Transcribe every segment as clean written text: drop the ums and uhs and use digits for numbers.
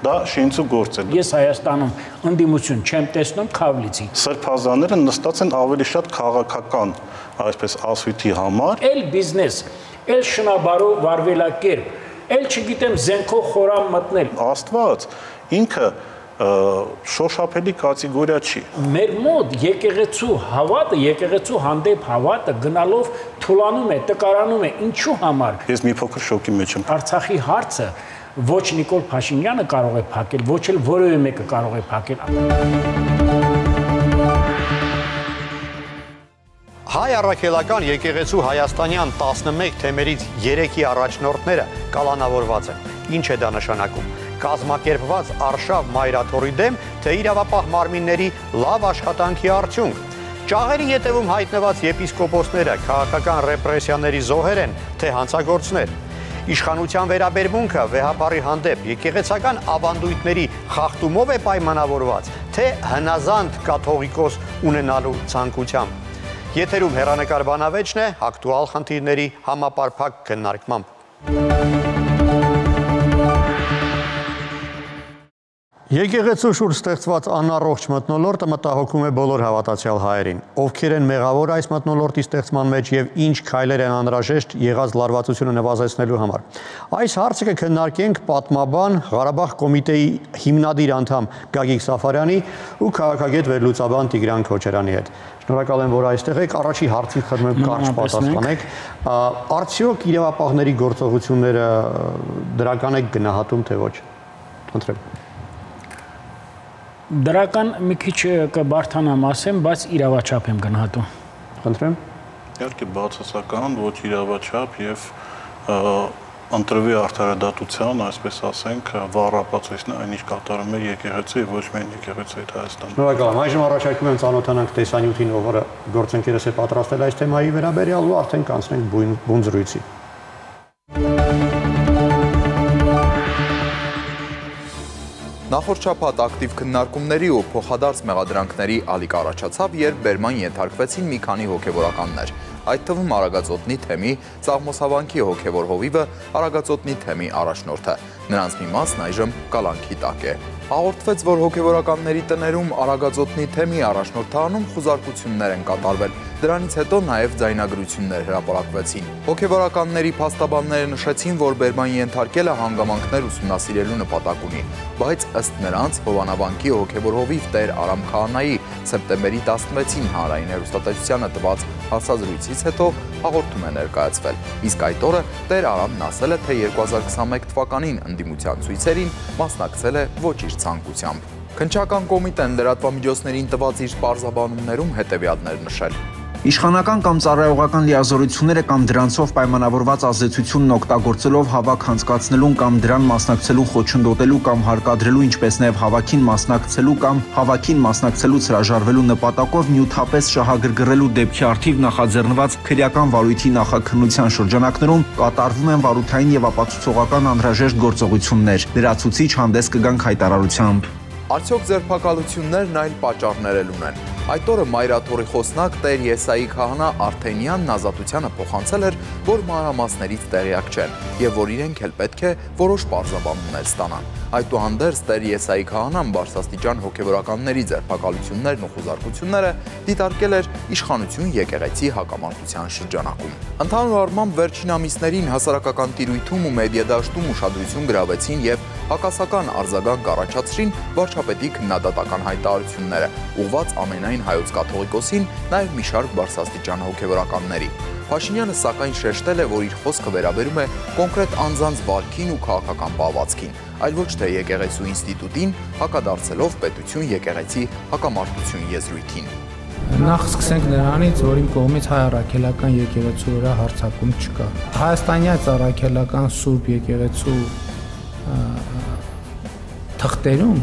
Դա շինծու գործ է։ Ես Հայաստանում ընդդիմություն չեմ տեսնում Քավլիցի։ Սրբազանները նստած են ավելի շատ քաղաքական, այսպես ասույթի համար։ Էլ բիզնես, էլ շնաբարու վարվելակերպ, էլ չգիտեմ զենքով խորամ մտնել։ Աստված ինքը շոշափելի կատեգորիա չի։ Մեր մոտ եկեղեցու հավատը, եկեղեցու հանդեպ հավատը գնալով թուլանում է, տկարանում է, ինչու համար։ Ես մի փոքր շոկի մեջ եմ։ Արցախի հարցը ոչ Նիկոլ Փաշինյանը կարող է փակել, ոչ էլ որևէ մեկը կարող է փակել։ Հայ առաքելական եկեղեցու հայաստանյան 11 թեմերից 3-ի առաջնորդները կալանավորված են։ Ինչ է դա նշանակում։ Կազմակերպված արշավ մայրաթորի դեմ, թե իրավապահ մարմինների լավ աշխատանքի արդյունք։ Ճաղերի ետևում հայտնված եպիսկոպոսները քաղաքական ռեպրեսիաների զոհեր են, թե հանցագործներ։ Իշխանության վերաբերմունքը վեհապարի հանդեպ եկեղեցական ավանդույթների խախտումով է պայմանավորված, թե հնազանդ կաթողիկոս ունենալու ցանկությամբ։ Եթերում հեռանկար բանավեճն է ակտուալ խնդիրների համապարփակ քննարկմամբ։ Եկեղեցու շուրջ ստեղծված անառողջ մթնոլորտը մտահոգում է բոլոր հավատացյալ հայերին։ Ովքեր են մեղավոր այս մթնոլորտի ստեղծման մեջ եւ ինչ քայլեր են անհրաժեշտ եղած լարվածությունը նվազեցնելու համար։ Այս հարցը կքննարկենք պատմաբան Ղարաբաղ կոմիտեի հիմնադիր անդամ Գագիկ Սաֆարյանի ու քաղաքագետ վերլուծաբան Տիգրան Քոչարյանի հետ։ Շնորհակալ եմ, որ այստեղ եք։ Առաջի հարցին խնդրում եմ կարճ պատասխանեք։ Արդյոք իրավապահների գործողությունները դրական եք գնահատում, թե ոչ։ Խնդրեմ։ Դրական մի քիչ կբարթանամ ասեմ, բայց իրավաչափ եմ գնահատում։ Խնդրեմ։ Իհարկե բացասական, ոչ իրավաչափ եւ ընտրվի արդարադատության, այսպես ասենք, վառ ապացույցն է այն, ինչ կատարում է եկեղեցը եւ ոչ միայն եկեղեցու հետ Հայաստանում։ Շնորհակալ եմ։ Այժմ առաջարկում եմ ծանոթանանք տեսանյութին, որը գործընկերս է պատրաստել այս թեմայի վերաբերյալ ու արդեն կանցնենք բուն զրույցի։ Նախորդ շաբաթ ակտիվ քննարկումների ու փոխադարձ մեղադրանքների ալիք առաջացավ, երբ բերման ենթարկվեցին մի քանի հոգևորականներ, այդ թվում Արագածոտնի թեմի Ծաղմոսավանքի հոգևոր հովիվը, Արագածոտնի թեմի առաջնորդը։ Նրանց մի մասն այժմ կալանքի տակ է։ Հաղորդվեց, որ հոգևորականների տներում Արագածոտնի թեմի առաջնորդանում խուզարկություններ են կատարվել։ Դրանից հետո նաև ձայնագրություններ հրապարակվեցին։ Հոգևորականների փաստաբանները նշեցին, որ բերման ենթարկելը հանգամանքներ ուսումնասիրելու նպատակ ունի, բայց ըստ նրանց Հովանավանքի հոգևոր հովիվ Տեր Արամ Քահանայի սեպտեմբերի 16-ին հանրային հեռուստատեսությանը տված հարցազրույցից հետո հաղորդում է ներկայացվել։ Իսկ այդ օրը Տեր Արամն ասել է, թե 2021 թվականին ընդդիմության ցույցերին մասնակցել է ոչ իր ցանկությամբ։ Քննչական կոմիտեն լրատվամիջոցներին տված իր պարզաբանումներում հետևյալներ նշել։ Իշխանական կամ ծառայողական լիազորությունները կամ դրանցով պայմանավորված ազդեցությունն օգտագործելով հավաք հանցկացնելուն կամ դրան մասնակցելու խոչընդոտելու կամ հարկադրելու, ինչպես նաև հավաքին մասնակցելու կամ հավաքին մասնակցելուց հրաժարվելու նպատակով նյութապես շահագրգռելու դեպքի առթիվ նախաձեռնված քրեական վարույթի նախաքննության շրջանակներում կատարվում են վարութային եւ ապացուցողական անհրաժեշտ գործողություններ։ Լրացուցիչ հանդես կգանք հայտարարությամբ։ Արդյոք ձերբակալություններն այլ պատճառներ էլ ունեն։ Այդ օրը մայրաթորի խոսնակ Տեր Եսայի Քահանա Արթենյանն ազատությանը փոխանցել էր, որ մանրամասներից տեղյակ չեն եւ որ իրենք էլ պետք է որոշ պարզաբանումներ ստանան։ Այդուհանդերձ Տեր Եսայի Քահանան բարձրաստիճան հոգևորականների ձերբակալություններն ու խուզարկությունները դիտարկել էր իշխանություն եկեղեցի հակամարտության շրջանակում։ Ընդհանուր առմամբ վերջին ամիսներին հասարակական տիրույթում ու մեդիադաշտում ուշադրություն գրավեցին եւ հակասական արձագանք առաջացրին վարչապետի քննադատական հայտարարությունները, ուղղված ամենայն հայոց կաթողիկոսին, նաև մի շարք բարձրաստիճան հոգևորականների։ Փաշինյանը սակայն շեշտել է, որ իր խոսքը վերաբերում է կոնկրետ անձանց վարքին ու քաղաքական պահվածքին, այլ ոչ թե եկեղեցու ինստիտուտին, հակադարձելով պետություն եկեղեցի հակամարտություն եզրույթին։ Նախ սկսենք նրանից, որ իմ կողմից հայ առաքելական եկեղեցու վրա հարձակում չկա։ Հայաստանյան առաքելական Սուրբ եկեղեցու թղթերում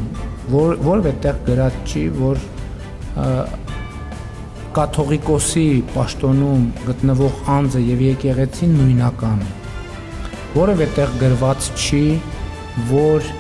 որևէ տեղ գրած չի, որ կաթողիկոսի պաշտոնում գտնվող անձը եւ եկեղեցին նույնական է։ Որևէ տեղ գրված չի, որ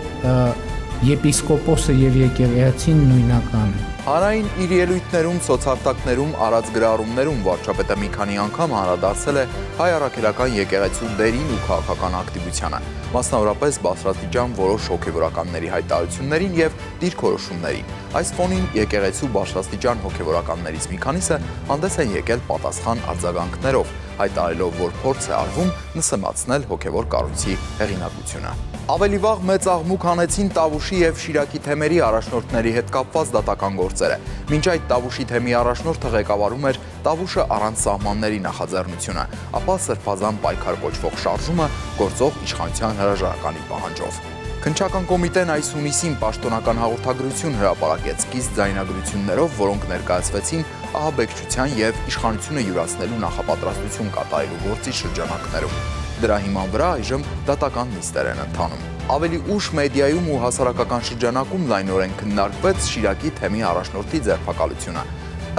եպիսկոպոսը եւ եկեղեցին նույնական է։ Հանրային իր ելույթներում, սոցարտակներում, արած գրառումներում վարչապետը մի քանի անգամ անդրադարձել է հայ առաքելական եկեղեցու դերին ու քաղաքական ակտիվությանը։ մասնավորապես բարձրաստիճան որոշ հոգևորականների հայտարարություններին եւ դիրքորոշումներին։ Այս ֆոնին եկեղեցու բարձրաստիճան հոգևորականներից մի քանիսը հանդես են եկել պատասխան արձագանքներով, հայտարարելով, որ փորձ է արվում նսեմացնել հոգևոր կառույցի հեղինակությունը։ Ավելի վաղ մեծ աղմուկ հանեցին Տավուշի եւ Շիրակի թեմերի առաջնորդների հետ կապված դատական գործերը։ Մինչ այդ Տավուշի թեմի առաջնորդը ղեկավարում էր Տավուշը առանց սահմանների նախաձեռնությունը, ապա սրբազան պայքար կոչվող շարժումը գործող իշխանության հրաժարականի պահանջով։ Քննչական կոմիտեն այս հունիսին պաշտոնական հաղորդագրություն հրապարակեց կիստ ձայնագրություններով, որոնք ներկայացվեցին ահաբեկչության եւ իշխանությունը յուրացնելու նախապատրաստություն կատարելու գործի շրջանակներում։ Դրա հիման վրա այժմ դատական նիստեր են ընթանում։ Ավելի ուշ մեդիայում ու հասարակական շրջանակում լայնորեն քննարկվեց Շիրակի թեմի առաջնորդի ձերբակալությունը։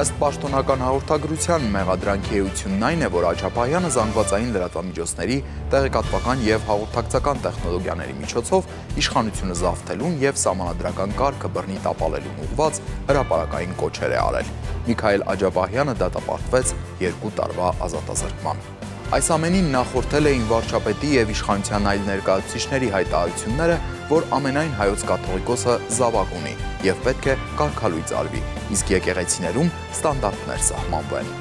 Ըստ պաշտոնական հաղորդագրության մեղադրանքի էությունն այն է, որ Աջափահյանը զանգվածային լրատվամիջոցների տեղեկատվական եւ հաղորդակցական տեխնոլոգիաների միջոցով իշխանությունը զավթելուն եւ սահմանադրական կարգը բռնի տապալելուն ուղղված հրապարակային կոչեր է արել։ Միքայել Աջափահյանը դատապարտվեց 2 տարվա ազատազրկման։ Այս ամենին նախորդել էին վարչապետի եւ իշխանության այլ ներկայացուցիչների հայտարարությունները, որ ամենայն հայոց կաթողիկոսը զավակ ունի եւ պետք է կարգալույծ արվի, իսկ եկեղեցիներում ստանդարտներ սահմանվեն։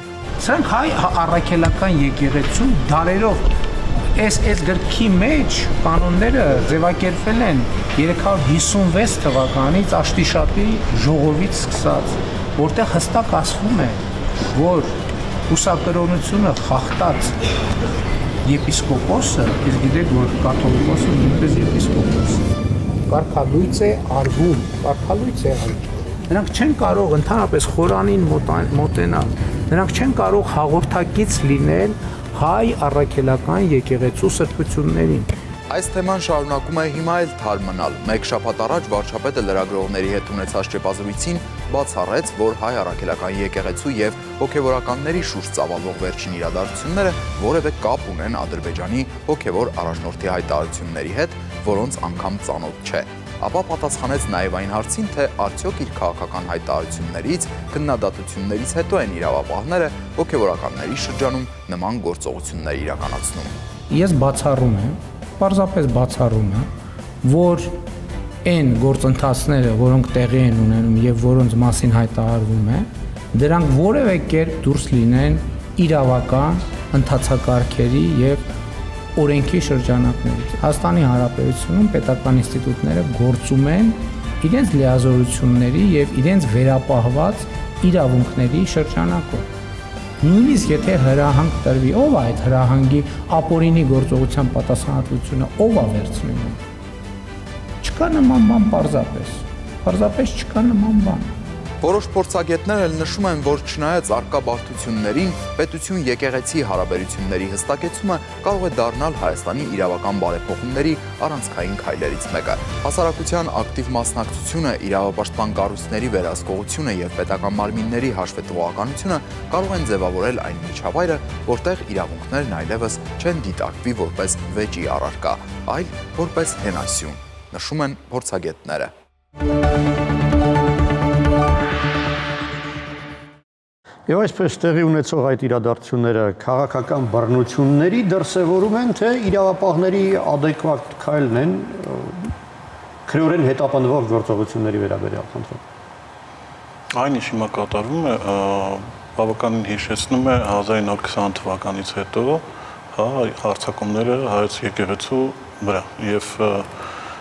Սրանք հայ առաքելական եկեղեցու դարերով այս գրքի մեջ կանոնները ձևակերպվել են 356 թվականից Աշտիշատի ժողովից սկսած, որտեղ հստակ ասվում է, որ ուսակրոնությունը խախտած եպիսկոպոսը, իսկ գիտեք, որ կաթողիկոսը նույնպես եպիսկոպոս է, կարգալույծ է արվում, Նրանք չեն կարող ընդհանրապես խորանին մոտենալ, նրանք չեն կարող հաղորդակից լինել հայ առաքելական եկեղեցու սրբություններին։ Այս թեման շարունակում է հիմա էլ թարմ մնալ։ Մեկ շաբաթ առաջ վարչապետը լրագրողների հետ ունեցած ճեպազրույցին բացառեց, որ հայ առաքելական եկեղեցու եւ հոգեվորականների շուրջ ծավալվող վերջին իրադարձությունները որևէ կապ ունեն Ադրբեջանի հոգևոր առաջնորդի հայտարարությունների հետ, որոնց անգամ ծանոթ չէ։ Ապա պատասխանեց նաև այն հարցին, թե արդյոք իր քաղաքական հայտարարություններից, քննադատություններից հետո են իրավապահները հոգևորականների շրջանում նման գործողություններ իրականացնում։ Ես բացառում եմ, պարզապես բացառում եմ, որ այն գործընթացները, որոնք տեղի են ունենում եւ որոնց մասին հայտարարվում է, դրանք որևէ կերպ դուրս լինեն իրավական ընթացակարգերի եւ օրենքի շրջանակներից։ Հայաստանի Հանրապետությունում պետական ինստիտուտները գործում են իրենց լիազորությունների եւ իրենց վերապահված իրավունքների շրջանակով։ Նույնիսկ եթե հրահանգ տրվի, ով է այդ հրահանգի ապօրինի գործողության պատասխանատվությունը, ով է վերցնում։ Չկա նման բան պարզապես չկա նման բան։ Որոշ փորձագետներ էլ նշում են, որ չնայած առկա բարդություններին, պետություն-եկեղեցի հարաբերությունների հստակեցումը կարող է դառնալ Հայաստանի իրավական բարեփոխումների առանցքային քայլերից մեկը։ Հասարակության ակտիվ մասնակցությունը, իրավապաշտպան կառույցների վերահսկողությունը եւ պետական մարմինների հաշվետվողականությունը կարող են ձևավորել այն միջավայրը, որտեղ իրավունքներն այլևս չեն դիտարկվի որպես վեճի առարկա, այլ որպես հենասյուն, նշում են փորձագետները։ Եվ այսպես տեղի ունեցող այդ իրադարձությունները քաղաքական բռնությունների դրսևորում են, թե իրավապահների adekvat քայլն են քրեորեն հետապնդվող գործողությունների վերաբերյալ, խնդրում։ Այն ինչ հիմա կատարվում է, բավականին հիշեցնում է 1920 թվականից հետո հարձակումները հայոց եկեղեցու վրա եւ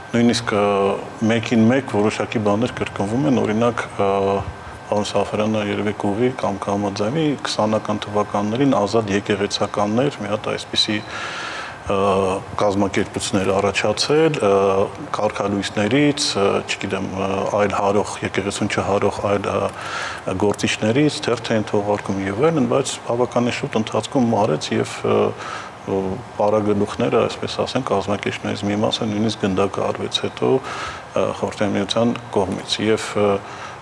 նույնիսկ մեկին մեկ որոշակի բաներ կրկնվում են, օրինակ Պարոն Սաֆարյանը երևի կուղի կամ կհամաձայնի 20-ական թվականներին ազատ եկեղեցականներ մի հատ այսպիսի կազմակերպություններ առաջացել կարգալույսներից, չգիտեմ, այլ հարող եկեղեցուն չհարող այլ գործիչներից, թերթ էին թողարկում եւ այլն, բայց բավականին շուտ ընթացքում մարեց եւ պարագլուխները, այսպես ասենք, կազմակերպություններից մի մասը նույնիսկ գնդակահարվեց հետո Խորհրդային Միության կողմից եւ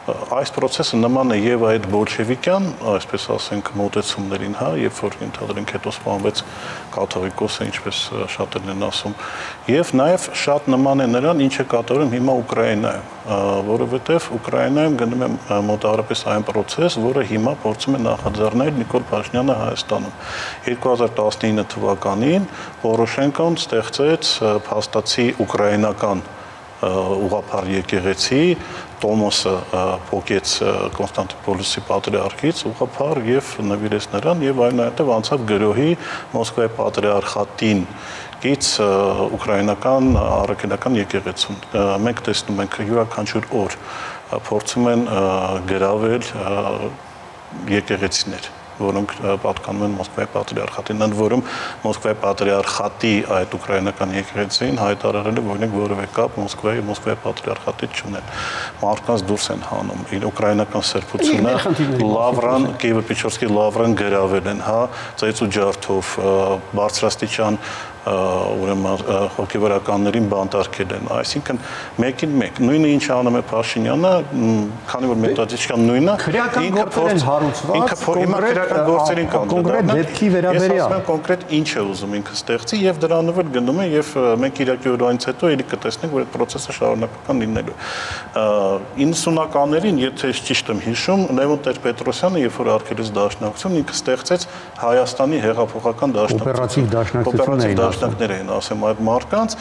Այս process-ը նման է եւ այդ բոլշևիկյան, այսպես ասենք, մոտեցումներին, հա, երբ որ ընդհանրենք հետո սպանվեց կաթողիկոսը, ինչպես շատերն են ասում, եւ նաեւ շատ նման է նրան, ինչ է կատարում հիմա Ուկրաինայում, որովհետեւ Ուկրաինայում գնում է մոտավորապես այն process, որը հիմա փորձում է նախաձեռնել Նիկոլ Փաշինյանը Հայաստանում։ 2019 թվականին Պորոշենկոն ստեղծեց փաստացի ուկրաինական ուղղափառ եկեղեցի, Տոմոսը փոկեց Կոնստանտինոպոլիսի պատրիարքից ուղղափառ եւ նվիրեց նրան եւ այնուհետեւ անցավ գրոհի Մոսկվայի պատրիարխատին կից ուկրաինական առաքելական եկեղեցուն։ Մենք տեսնում ենք յուրաքանչյուր օր փորձում են գրավել եկեղեցիներ, որոնք պատկանում են Մոսկվայի պատրիարխատին, ընդ որում Մոսկվայի պատրիարխատի այդ ուկրաինական եկեղեցին հայտարարել է, որ իրենք որևէ կապ Մոսկվայի պատրիարխատից չունեն։ Մարդկանց դուրս են հանում, իր ուկրաինական սրբությունը Լավրան, Կիևո-Պեչորսկի Լավրան գրավել են, հա, ծեծու ջարդով, բարձրաստիճան ուրեմն հոգեվորականներին բանտարկել են, այսինքն մեկին մեկ, նույնը ինչ անում է Փաշինյանը, քանի որ մետոդիկան նույնն է, ինքը կոնկրետ ինչ է ուզում ինքը ստեղծի եւ դրանով էլ գնում է եւ մենք իրակյուրությունից հետո ելի կտեսնենք, որ այդ process-ը շարունակական լինելու է։ 90-ականներին, եթե ճիշտ եմ հիշում, Լևոն Տեր-Պետրոսյանը, երբ որ արգելեց դաշնակցություն, ինքը ստեղծեց Հայաստանի հեղափոխական դաշնակցություն, դաշնակներ էին ասեմ այդ մարդկանց,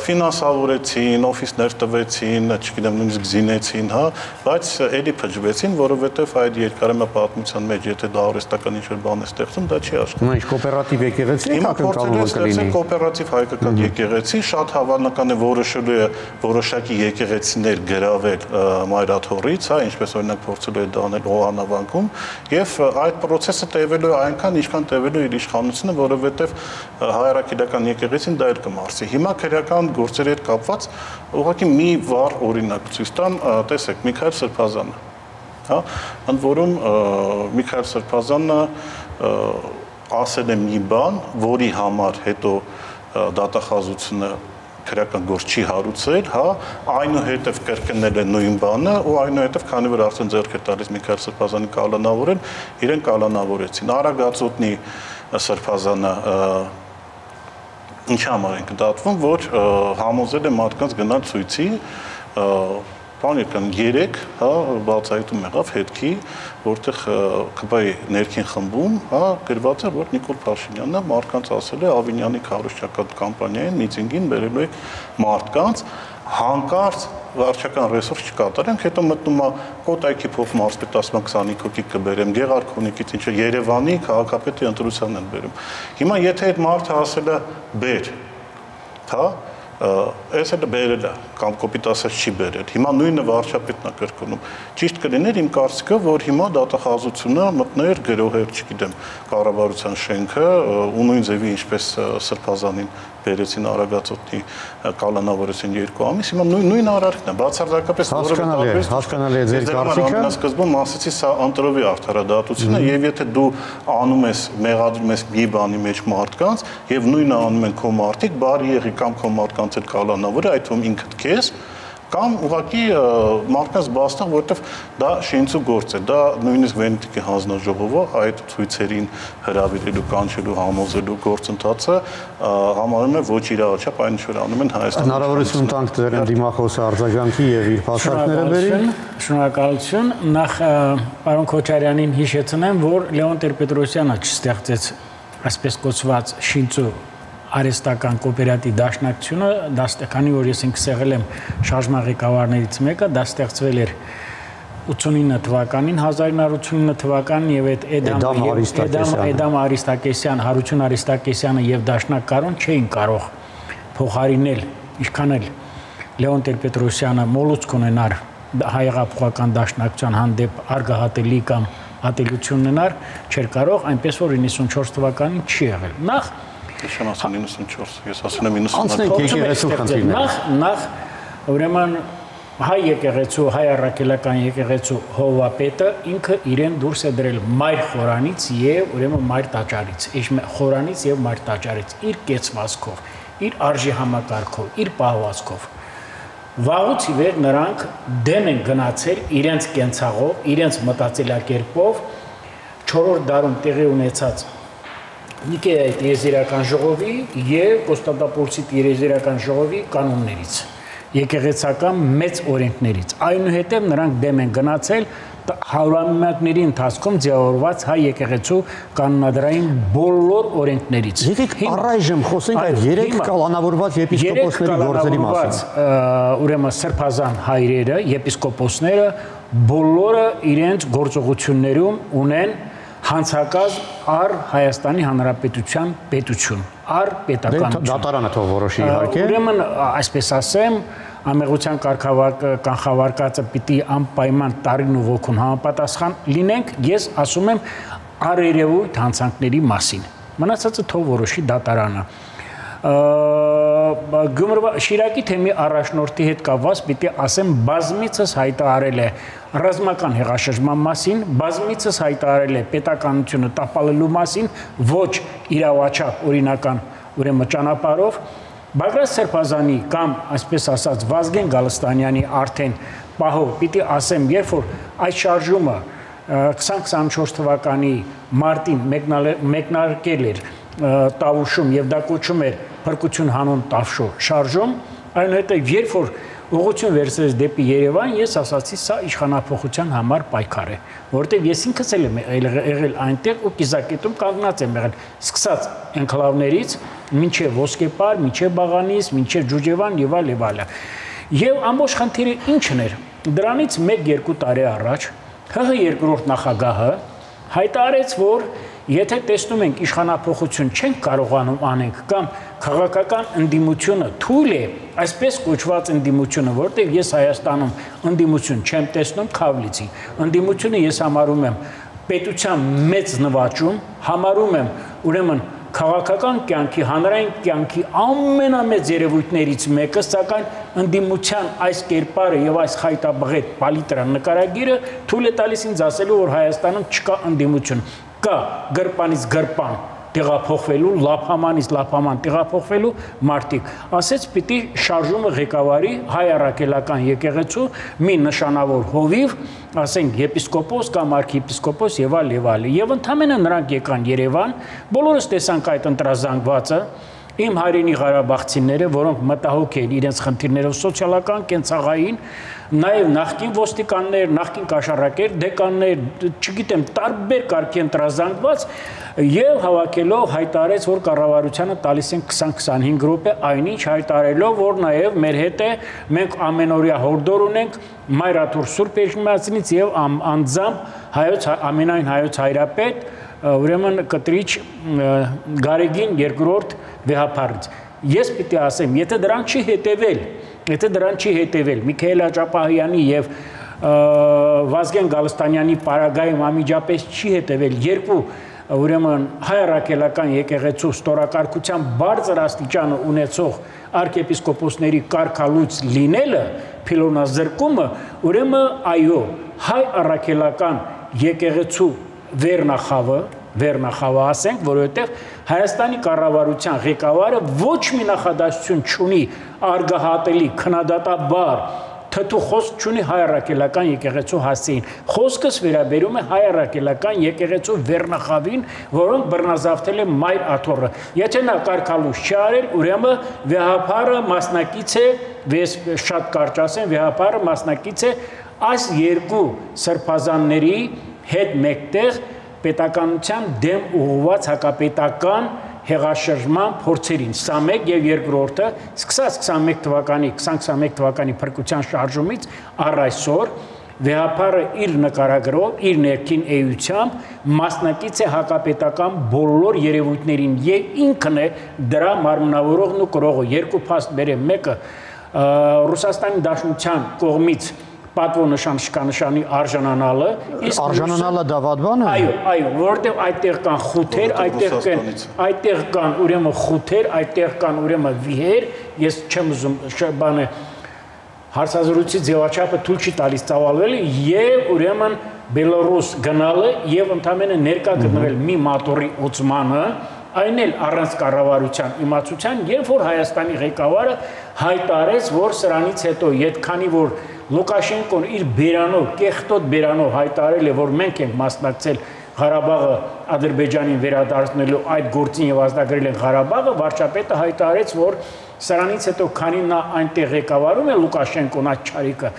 ֆինանսավորեցին, օֆիսներ տվեցին, չգիտեմ, նույնիսկ զինեցին, հա, բայց էլի փճվեցին, որովհետև այդ երկարեմա պատմության մեջ, եթե դա արհեստական ինչ-որ բան է ստեղծում, դա չի աշխատում։ Ինչ կոոպերատիվ եկեղեցի է ակնկալվում կլինի։ Կոոպերատիվ հայկական եկեղեցի, շատ հավանական է որոշելու է որոշակի եկեղեցիներ գրավել մայրաթորից, հա, ինչպես օրինակ փորձելու է դա անել Օհանավանքում, եւ այդ process-ը տևելու է այնքան, ինչքան տևելու իր իշխանությունը, որովհետև հայրաքելական եկեղեցին դա էլ կմարսի։ Հիմա քրեական գործերի հետ կապված ուղղակի մի վառ օրինակ ցույց տամ, տեսեք, Միքայել Սրբազանը, հա, ընդ որում Միքայել Սրբազանը ասել է մի բան, որի համար հետո դատախազությունը քրեական գործ չի հարուցել, հա, այնուհետև կրկնել է նույն բանը ու այնուհետև քանի որ արդեն ձեռք է տալիս Միքայել Սրբազանի կալանավորել, իրեն կալանավորեցին։ Արագածոտնի Սրբազանը ինչ համար ենք դատվում, որ համոզել է մարդկանց գնալ ցույցի, բանական 3, հա, բացահայտում եղավ հետքի, որտեղ ԿՊ-ի ներքին խմբում, հա, գրված է, որ Նիկոլ Փաշինյանը մարդկանց ասել է Ավինյանի քարոզչական կամպանիային միցինգին բերելու է մարդկանց, հանկարծ վարչական ռեսուրս չկատարենք, հետո մտնում է Կոտայքի փոխմարզպետ ասում 25 հոգի կբերեմ, Գեղարքունիքից ինչը Երևանի քաղաքապետի ընտրության են բերում։ Հիմա եթե այդ մարդը ասել է բեր, հա, այս էլ բերել է, կամ կոպիտ ասած չի բերել։ Հիմա նույնը վարչապետն է կրկնում։ Ճիշտ կլիներ իմ կարծիքով, որ հիմա դատախազությունը մտներ գրոհեր, չգիտեմ, կառավարության շենքը ու նույն ձևի ինչպես Սրբազանին բերեցին Արագածոտնի կալանավորեցին 2 ամիս, հիմա նույն արարքն է, բացարձակապես հասկանալի է ձեր կարծիքը։ Սկզբում ասեցի, սա անտրովի արդարադատություն է, եւ եթե դու անում ես, մեղադրում ես մի բանի մեջ մարդկանց, եւ նույնը անում են քո մարդիկ, բարի եղի կամ քո մարդկանց էլ կալանավորը, այդ թվում ինքդ քեզ կամ ուղղակի մարդկանց բաստող, որովհետև դա շինծու գործ է, դա նույնիսկ Վենետիկի հանձնաժողովը այդ ցույցերին հրավիրելու, կանչելու, համոզելու գործընթացը համարում է ոչ իրավաչափ այն ինչ որ անում են Հայաստանում։ Հնարավորություն տանք դրան դիմախոսը արձագանքի եւ իր փաստարկները բերի։ Շնորհակալություն։ Նախ պարոն Քոչարյանին հիշեցնեմ, որ Լևոն Տեր-Պետրոսյանը չստեղծեց այսպես կոչված շինծու արհեստական կոոպերատիվ դաշնակցությունը, քանի որ ես ինքս եղել եմ շարժման ղեկավարներից մեկը, դա ստեղծվել էր 89 թվականին, 1989 թվականին եւ այդ Էդամ Արիստակեսյան, Հարություն Արիստակեսյանը եւ Դաշնակ Կարոն չէին կարող փոխարինել, ինչքան էլ Լևոն Տեր-Պետրոսյանը մոլուցք ունենար հայեղափոխական դաշնակցության հանդեպ արգահատելի կամ ատելություն ունենար, չէր կարող, այնպես որ 94 թվականին չի եղել։ Նախ Ես ասում 94, ես ասում եմ 90։ Անցնենք եկեղեցու խնդիրները։ Նախ ուրեմն հայ եկեղեցու, հայ առաքելական եկեղեցու հովվապետը ինքը իրեն դուրս է դրել մայր խորանից եւ ուրեմն մայր տաճարից, խորանից եւ մայր տաճարից, իր կեցվածքով, իր արժի համակարգով, իր պահվածքով։ վաղուց ի վեր նրանք դեմ են գնացել իրենց կենցաղով, իրենց մտածելակերպով 4-րդ դարում տեղի ունեցած Նիկեայի տիեզերական ժողովի եւ Կոստանդնուպոլսի տիեզերական ժողովի կանոններից, եկեղեցական մեծ օրենքներից։ Այնուհետև նրանք դեմ են գնացել հարյուրամյակների ընթացքում ձևավորված հայ եկեղեցու կանոնադրային բոլոր օրենքներից։ Եկեք առայժմ խոսենք այդ 3 կալանավորված եպիսկոպոսների գործերի մասին։ Ուրեմն սրբազան հայրերը, եպիսկոպոսները բոլորը իրենց գործողություններում ունեն հանցակազմ առ Հայաստանի Հանրապետության պետություն, առ պետականություն։ Դատարանը թող որոշի իհարկե։ Ուրեմն, այսպես ասեմ, ամեղության կանխավարկածը պիտի անպայման տարին ու ոգուն համապատասխան լինենք, ես ասում եմ առերևույթ հանցանքների մասին։ Մնացածը թող որոշի դատարանը։ Շիրակի թեմի առաջնորդի հետ կապված պիտի ասեմ բազմիցս հայտարարել է ռազմական հեղաշրջման մասին, բազմիցս հայտարարել է պետականությունը տապալելու մասին, ոչ իրավաչափ օրինական ուրեմն ճանապարհով, Բագրատ Սրբազանի կամ այսպես ասած Վազգեն Գալստանյանի արդեն պահով պիտի ասեմ, երբ որ այդ շարժումը 2024 թվականի մարտին մեկնարկել էր Տավուշում եւ դա կոչում էր Փրկություն հանուն Տավշո շարժում, այնուհետև երբ որ ուղղություն վերցրեց դեպի Երևան, ես ասացի, սա իշխանափոխության համար պայքար է, որովհետև ես ինքս էլ եմ եղել այնտեղ ու կիզակետում կանգնած եմ եղել, սկսած էնկլավներից, մինչև Ոսկեպար, մինչև Բաղանիս, մինչև Ջուջևան եւ այլ։ Եվ ամբողջ խնդիրը ինչն էր։ Դրանից 1-2 տարի առաջ ՀՀ երկրորդ նախագահը հայտարարեց, որ եթե տեսնում ենք իշխանափոխություն չենք կարողանում անենք կամ քաղաքական ընդդիմությունը թույլ է, այսպես կոչված ընդդիմությունը, որտեղ ես Հայաստանում ընդդիմություն չեմ տեսնում, Քավլիցի ընդդիմությունը ես համարում եմ պետության մեծ նվաճում, համարում եմ ուրեմն քաղաքական կյանքի, հանրային կյանքի ամենամեծ երևույթներից մեկը, սակայն ընդդիմության այս կերպարը եւ այս խայտաբղետ պալիտրան նկարագիրը թույլ է տալիս ինձ ասելու, որ Հայաստանում չկա ընդդիմություն, կա գրպանից գրպան տեղափոխվելու, լափամանից լափաման տեղափոխվելու մարդիկ։ Ասեց պիտի շարժումը ղեկավարի հայ առաքելական եկեղեցու մի նշանավոր հովիվ, ասենք եպիսկոպոս կամ արքիեպիսկոպոս եւ այլ։ Եվ ընդհանրապես նրանք եկան Երևան, բոլորս տեսանք այդ ընտրազանգվածը, իմ հայրենի ղարաբաղցիները, որոնք մտահոգ են իրենց խնդիրներով սոցիալական, կենցաղային, նաև նախկին ոստիկաններ, նախկին կաշառակեր, դեկաններ, չգիտեմ, տարբեր կարգի ընտրազանգված եւ հավաքելով հայտարարեց, որ կառավարությանը տալիս են 20-25 րոպե, այնինչ հայտարարելով, որ նաև մեր հետ է, մենք ամենօրյա հորդոր ունենք Մայրաթուր Սուրբ Էջմիածնից եւ անձամբ ամենայն հայոց հայրապետ, ուրեմն կտրիչ Գարեգին երկրորդ վեհափարից։ Ես պիտի ասեմ, եթե դրան չի հետևել Միքայել Աճապահյանի եւ Վազգեն Գալստանյանի պարագայում անմիջապես չի հետևել երկու ուրեմն հայ առաքելական եկեղեցու ստորակարգության բարձր աստիճանը ունեցող arczepiskoposների կարգալույց լինելը, փիլոնազրկումը, ուրեմն այո, հայ առաքելական եկեղեցու վերնախավը ասենք, որովհետև Հայաստանի կառավարության ղեկավարը ոչ մի նախադասություն չունի արգահատելի, քննադատաբար, թթու խոսք չունի հայ առաքելական եկեղեցու հասցեին։ Խոսքս վերաբերում է հայ առաքելական եկեղեցու վերնախավին, որոնք բռնազավթել է Մայր Աթոռը։ Եթե նա կարգալույց չի արել, ուրեմն վեհապարը մասնակից է, շատ կարճ ասեմ, վեհապարը մասնակից է այս երկու սրբազանների հետ մեկտեղ պետականության դեմ ուղղված հակապետական հեղաշրջման փորձերին, սա մեկ եւ երկրորդը, սկսած 2021 թվականի փրկության շարժումից առ այսօր վեհապարը իր նկարագրով, իր ներքին էությամբ մասնակից է հակապետական բոլոր երևույթներին եւ ինքն է դրա մարմնավորողն ու կրողը։ Երկու փաստ բերեմ, մեկը Ռուսաստանի Դաշնության կողմից պատվո նշան շքանշանի արժանանալը, արժանանալը դավադվան է։ Այո, որովհետև այդտեղ կան խութեր, այդտեղ կան ուրեմն խութեր, այդտեղ կան ուրեմն վիհեր, ես չեմ ուզում բանը հարցազրույցի ձևաչափը թույլ չի տալիս ծավալվել եւ ուրեմն Բելարուս գնալը եւ ընդամենը ներկա գտնվել մի մատորի օծմանը, այն էլ առանց կառավարության իմացության, երբ որ Հայաստանի ղեկավարը հայտարարեց, որ սրանից հետո, յետքանի որ Լուկաշենկոն իր բերանով, կեղտոտ բերանով հայտարարել է, որ մենք ենք մասնակցել Ղարաբաղը Ադրբեջանին վերադարձնելու այդ գործին եւ ազդագրել են Ղարաբաղը, վարչապետը հայտարարեց, որ սրանից հետո քանի նա այնտեղ ղեկավարում է Լուկաշենկոն այդ չարիքը,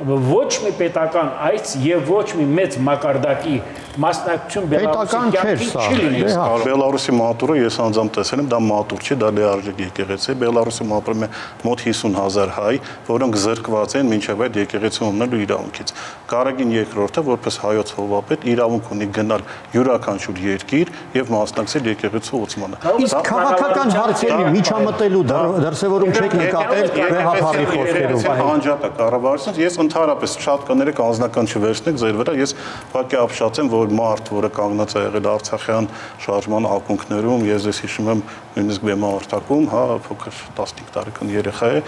ոչ մի պետական այց եւ ոչ մի մեծ մակարդակի մասնակցություն Բելարուսի կյանքի չի լինի։ Բելարուսի մատուրը ես անձամբ տեսել եմ, դա մատուր չի, դա լիարժեք եկեղեցի է։ Բելարուսի մատուրում է մոտ 50,000 հայ, որոնք զրկված են մինչև այդ եկեղեցու ունենալու իրավունքից։ Կարագին երկրորդը, որպես հայոց հովապետ, իրավունք ունի գնալ յուրաքանչյուր երկիր եւ մասնակցել եկեղեցու ուսմանը։ Իսկ քաղաքական հարցերի միջամտելու դրսևորում չեք նկատել վեհապարի խոսքերում։ Անջատա կառավարությունը, ես ընդհանրապես շատ կներեք անձնական չվերցնեք ձեր վրա, ես ուղղակի ապշած եմ, որ մարդ, որը կանգնած է եղել Արցախյան շարժման ակունքներում, ես հիշում եմ նույնիսկ բեմահարթակում, հա, փոքր 15 տարեկան երեխա է,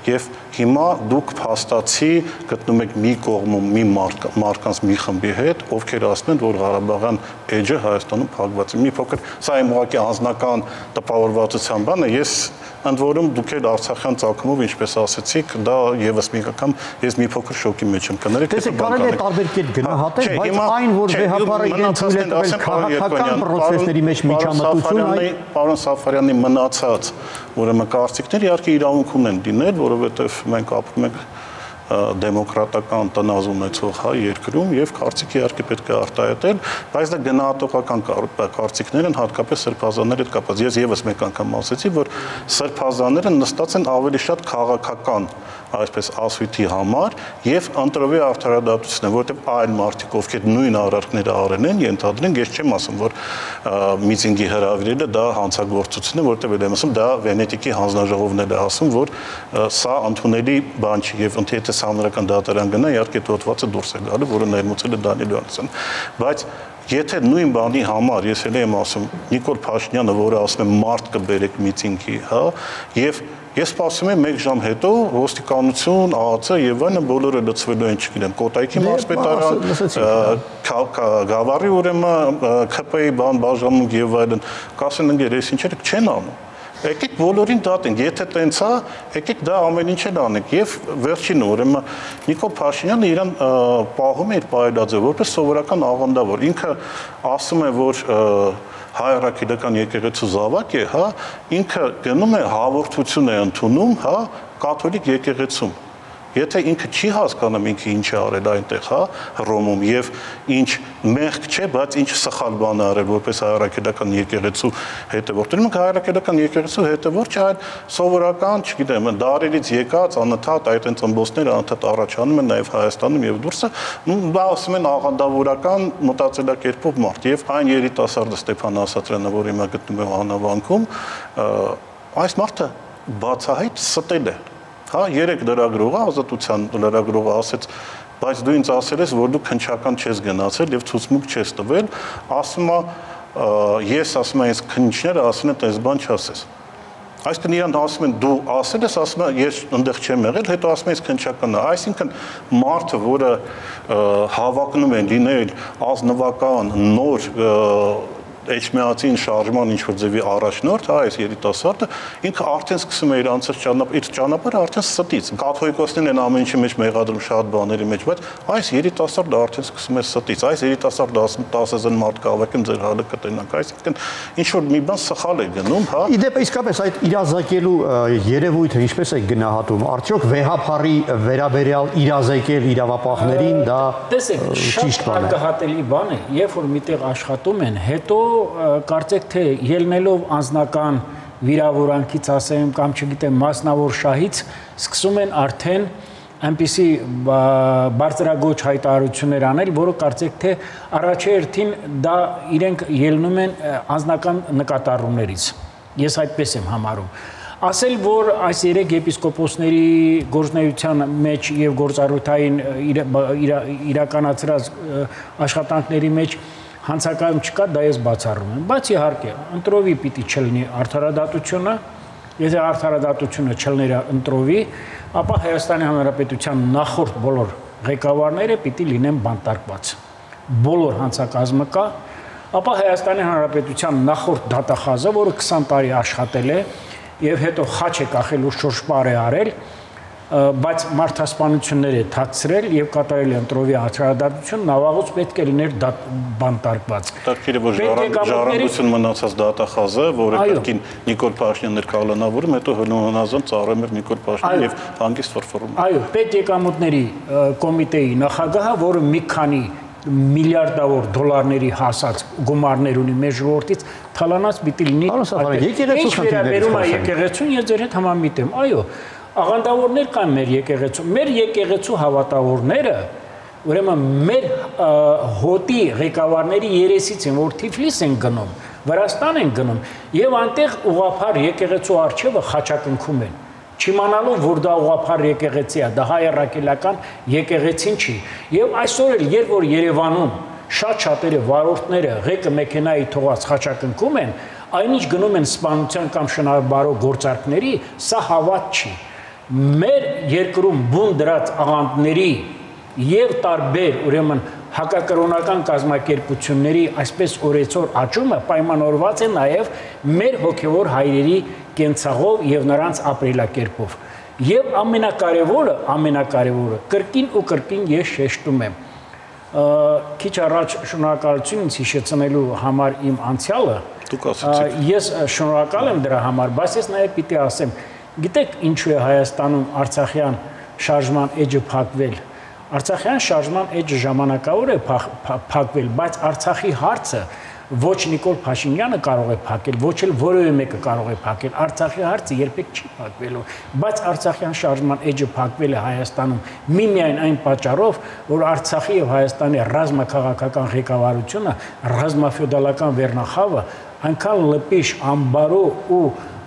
եւ հիմա դուք փաստացի գտնում եք մի կողմում մի մարդկանց մի խմբի հետ, ովքեր ասում են, որ Ղարաբաղյան էջը Հայաստանում փակված է։ Մի փոքր սա իմ ուղղակի անձնական տպավորվածության բան է, ես ընդ որում դուք էլ Արցախյան ցակումով ինչպես ասեցիք, դա եւս մի անգամ ես մի փոքր շոկի մեջ եմ կներեք։ Տեսեք, կարելի է տարբեր կերպ գնահատել, բայց այն, որ վեհապարը իրեն թույլ է տվել քաղաքական պրոցեսների մեջ միջամտություն, պարոն Սաֆարյանի մնացած ուրեմն կարծիքներ իհարկե իրավունք ունեն լինել, որովհետեւ մենք ապրում ենք դեմոկրատական տնազ ունեցող հայ երկրում եւ կարծիքի իհարկե պետք է արտահայտել, բայց դա գնահատողական կարծիքներ են հատկապես սրբազանների հետ կապված։ Ես եւս մեկ անգամ ասացի, որ սրբազանները նստած են ավելի շատ քաղաքական այսպես ասույթի համար եւ ընտրովի արդարադատություն, որովհետեւ այլ մարդիկ, ովքեր նույն արարքները արեն են, ենթադրենք, ես չեմ ասում, որ միցինգի հրավիրելը դա հանցագործություն է, որովհետեւ եմ ասում, դա Վենետիկի հանձնաժողովն է ասում, որ սա ընդունելի բան չի եւ եթե հանրական դատարան գնա, իհարկե դոտվածը դուրս է գալու, որը ներմուծել է Դանիել Հովհաննիսյանը։ Բայց եթե նույն բանի համար ես էլ եմ ասում Նիկոլ Փաշինյանը, որը ասում է մարդ կբերեք միցինգի, հա, եւ ես սպասում եմ 1 ժամ հետո ոստիկանություն, ԱԱՑ եւ այլն բոլորը լցվելու են, չգիտեմ, Կոտայքի մարզպետարան, Գավառի ուրեմն ՔՊ-ի բան բաժանում եւ այլն, կասեն ընկեր, ես ինչեր չեն անում։ Եկեք բոլորին դատենք, եթե տենց է, եկեք դա ամեն ինչ էլ անենք եւ վերջինը ուրեմն Նիկոլ Փաշինյանը իրան պահում է իր պայելաձև որպես սովորական աղանդավոր, ինքը ասում է, որ հայ-առաքելական եկեղեցու զավակ է, հա, ինքը գնում է հաղորդություն է ընդունում, հա, կաթոլիկ եկեղեցում։ Եթե ինքը չի հասկանում ինքը ինչ է արել այնտեղ, հա, Հռոմում եւ ինչ մեղք չէ, բայց ինչ սխալ բան է արել որպես հայրաքելական եկեղեցու հետևորդ։ Ուրեմն հայրաքելական եկեղեցու հետևորդ չէ, այլ սովորական, չգիտեմ, դարերից եկած անընդհատ այդ ըմբոսները անընդհատ առաջանում են նաեւ Հայաստանում եւ դուրսը, դա ասում են աղանդավորական մտածելակերպով մարդ եւ այն երիտասարդը Ստեփան Ասատրյանը, որ հիմա գտնվում է Հանավանքում, այս մարդը բացահայտ ստել է։ Հա, 3 լրագրողը, ազատության լրագրողը ասեց, բայց դու ինձ ասել ես, որ դու քննչական չես գնացել եւ ցուցմունք չես տվել, ասում է, ես ասում եմ, այս քննիչները ասում են, այս բան չասես։ Այսինքն իրան ասում են, դու ասել ես, ասում է, ես այնտեղ չեմ եղել, հետո ասում ես քննչականն է։ Այսինքն մարդը, որը հավակնում են լինել ազնվական նոր Էջմիածին շարժման ինչ-որ ձևի առաջնորդ, հա, այս երիտասարդը, ինքը արդեն սկսում է իր ճանապարհը արդեն ստից։ Կաթողիկոսներն են ամեն ինչի մեջ մեղադրում շատ բաների մեջ, բայց այս երիտասարդը արդեն սկսում է ստից։ Այս երիտասարդը ասում 10,000 մարդ կհավաքեն, ձեր հալը կտենանք։ Այսինքն ինչ-որ մի բան սխալ է գնում, հա։ Իդեպ իսկապես այդ իրազեկելու երևույթը ինչպես է գնահատում։ Արդյոք վեհապարի վերաբերյալ իրազեկել իրավապահներին դա ճիշտ բան է։ Արգահատելի բան է, երբ որ միտեղ աշխատում են, հետո կարծեք թե ելնելով անձնական վիրավորանքից ասեմ կամ չգիտեմ մասնավոր շահից սկսում են արդեն այնպիսի բարձրագույն հայտարարություններ անել, որը կարծեք թե առաջերտին դա իրենք ելնում են անձնական նկատառումներից։ Ես այդպես եմ համարում։ Ասել, որ այս 3 եպիսկոպոսների գործունեության մեջ եւ գործառույթային իրականացրած աշխատանքների մեջ հանցակայում չկա, դա ես բացառում եմ, բայց իհարկե ընտրովի պիտի չլինի արդարադատությունը, եթե արդարադատությունը չլներ ընտրովի, ապա Հայաստանի Հանրապետության նախորդ բոլոր ղեկավարները պիտի լինեն բանտարկված։ Բոլոր հանցակազմը կա, ապա Հայաստանի Հանրապետության նախորդ դատախազը, որը 20 տարի աշխատել է եւ հետո խաչ է կախել ու շորշպար է արել, բայց մարդասպանություններ է թաքցրել եւ կատարել է ընտրովի հրադադարություն, նավաղուց պետք է լիներ բանտարկված։ Տակիրը որ ժառանգություն մնացած դատախազը, որը կրկին Նիկոլ Փաշինյանն էր կալանավորում, հետո հնուհնազան ծառում էր Նիկոլ Փաշինյան եւ հանգիստ ֆորֆորում։ Այո, պետեկամուտների կոմիտեի նախագահը, որը մի քանի միլիարդավոր դոլարների հասած գումարներ ունի մեր ժողովրդից, թալանած պիտի լինի։ Եկեղեցու խնդիրներից եկեղեցուն ես ձեր հետ համամիտ եմ։ Այո, աղանդավորներ կան մեր եկեղեցու։ Մեր եկեղեցու հավատավորները, ուրեմն մեր հոտի ղեկավարների երեսից են, որ Թիֆլիս են գնում, Վրաստան են գնում, եւ անտեղ ուղղափառ եկեղեցու արչեւը խաչակնքում են։ Չիմանալով, որ դա ուղղափառ եկեղեցի է, դա հայ-առաքելական եկեղեցին չի։ Եվ այսօր էլ, երբ որ Երևանում շատ-շատերը վարորդները ղեկը մեքենայի թողած խաչակնքում են, այնինչ գնում են սպանության կամ շնորհաբարո գործարքների, սա հավատ չի։ Մեր երկրում բուն դրած աղանդների եւ տարբեր, ուրեմն հակակրոնական կազմակերպությունների այսպես օրեցօր աճումը պայմանավորված է նաեւ մեր հոգեվոր հայրերի կենցաղով եւ նրանց ապրելակերպով։ Եվ ամենակարևորը կրկին ու կրկին ես շեշտում եմ։ Քիչ առաջ շնորհակալություն ինձ հիշեցնելու համար իմ անցյալը։ Դուք ասացիք։ Ես շնորհակալ եմ դրա համար, բայց ես նաեւ պիտի ասեմ, գիտեք ինչու է Հայաստանում Արցախյան շարժման էջը փակվել։ Արցախյան շարժման էջը ժամանակավոր է փակվել, բայց Արցախի հարցը ոչ Նիկոլ Փաշինյանը կարող է փակել, ոչ էլ որևէ մեկը կարող է փակել։ Արցախի հարցը երբեք չի փակվելու, բայց Արցախյան շարժման էջը փակվել է Հայաստանում միմիայն այն պատճառով, որ Արցախի եւ Հայաստանի ռազմաքաղաքական ղեկավարությունը, ռազմաֆեոդալական վերնախավը այնքան լպիշ, ամբարո ու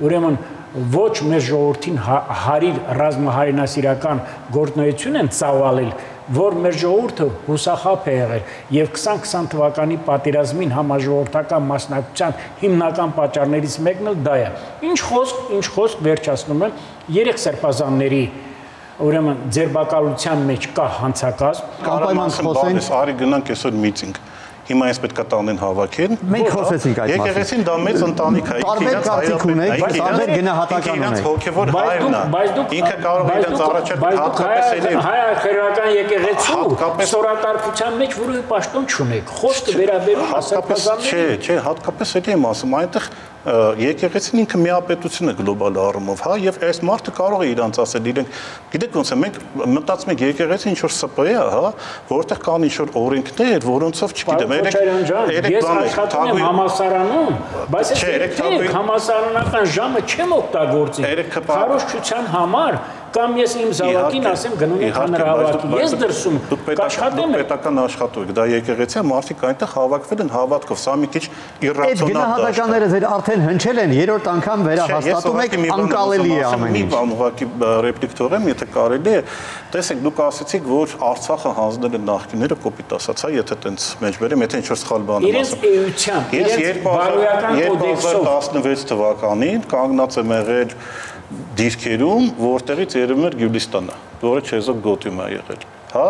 ուրեմն ոչ մեր ժողովրդին հարիր ռազմահայրենասիրական գործունեություն են ծավալել, որ մեր ժողովուրդը հուսախաբ է եղել եւ 2020 թվականի պատերազմին համաժողովրդական մասնակցության հիմնական պատճառներից մեկն էլ դա է։ Ինչ խոսք վերջացնում եմ, 3 սրբազանների ուրեմն ձերբակալության մեջ կա հանցակազմ, կանպայման խոսենք, արի գնանք այսօր միտինգ։ Հիմա այս պետք է տանեն հավաքեն։ Մենք խոսեցինք այդ մասին։ Եկեղեցին դա մեծ ընտանիք է, տարբեր կարծիք ունեք, բայց տարբեր գնահատական ունեք։ Հոգևոր հայրն է։ Ինքը կարող է իրենց առաջարկել հատկապես էլի հայ-ախերական եկեղեցու սորատարության մեջ որևէ պաշտոն չունեք։ Խոսքը վերաբերում է սրբազաններին։ Չէ, հատկապես էլի եմ ասում, այնտեղ եկեղեցին ինքը միապետություն է գլոբալ առումով, հա, եւ այս մարդը կարող է իրանց ասել, իրենք, գիտեք ոնց է, մենք մտածում ենք եկեղեցին ինչ որ ՍՊ է, հա, որտեղ կան ինչ որ օրենքներ, որոնցով, չգիտեմ, ես աշխատում եմ համալսարանում, բայց ես համալսարանական ժամը չեմ օգտագործի քարոզչության համար կամ ես իմ զավակին ասեմ գնում եք հանրահավաքի, ես դրսում աշխատեմ եմ։ Պետական աշխատող եք, դա եկեղեցի է, մարդիկ այնտեղ հավաքվել են հավատքով, սա մի քիչ իրրացիոնալ դաշտ է։ Այդ գնահատականները ձեր արդեն հնչել են, երրորդ անգամ վերահաստատում եք, անկալելի է ամեն ինչ։ Մի բան ուղղակի ռեպլիկ թողեմ, եթե կարելի է, տեսեք, դուք ասացիք, որ Արցախը հանձնել են նախկինները կոպիտ ասած, հա, եթե տենց մեջբերեմ, եթե ինչ-որ սխալ բան եմ ասում։ Իրենց էությամբ, իրենց բարոյական կոդեքսով 2016 թվականին կանգնած եմ եղել դիրքերում, որտեղից երևում էր Գյուլիստանը, որը չեզոք գոտյում է եղել, հա,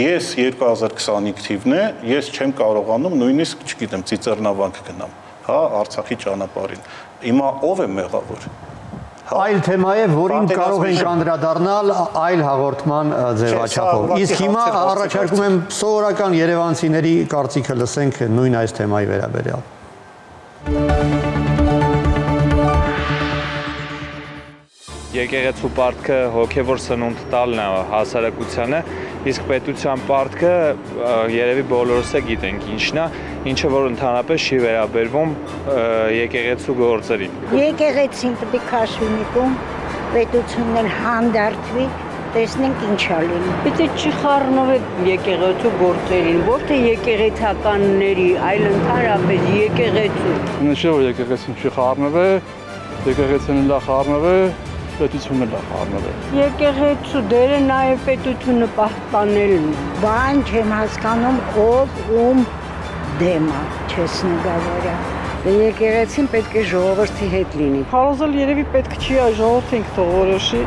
ես 2025 թիվն է, ես չեմ կարողանում նույնիսկ, չգիտեմ, ծիծեռնավանք գնամ, հա, Արցախի ճանապարհին, հիմա ով է մեղավոր, այլ թեմա է, որին կարող ենք անդրադառնալ այլ հաղորդման ձևաչափով, իսկ հիմա առաջարկում եմ սովորական երևանցիների կարծիքը լսենք նույն այս թեմայի վերաբերյալ։ Եկեղեցու պարտքը հոգևոր սնունդ տալն է հասարակությանը, իսկ պետության պարտքը երևի բոլորս է գիտենք ինչն է, ինչը որ ընդհանրապես չի վերաբերվում եկեղեցու գործերին։ Եկեղեցին պետք է քաշվի միտում, պետությունն էլ հանդարտվի, տեսնենք ինչ է լինի։ Պետք է չի խառնվել եկեղեցու գործերին, ոչ թե եկեղեցականների, այլ ընդհանրապես եկեղեցու։ Նշել որ եկեղեցին չի խառնվել, եկեղեցին լա խառնվել, պետությունը լա խառնվել։ Եկեղեցու դերը նաև պետությունը պահպանելն է։ Բան չեմ հասկանում ով ում դեմ է, չեսնի գավարյա։ Եկեղեցին պետք է ժողովրդի հետ լինի։ Քարոզել երևի պետք չի, ժողովուրդը ինքը թող որոշի։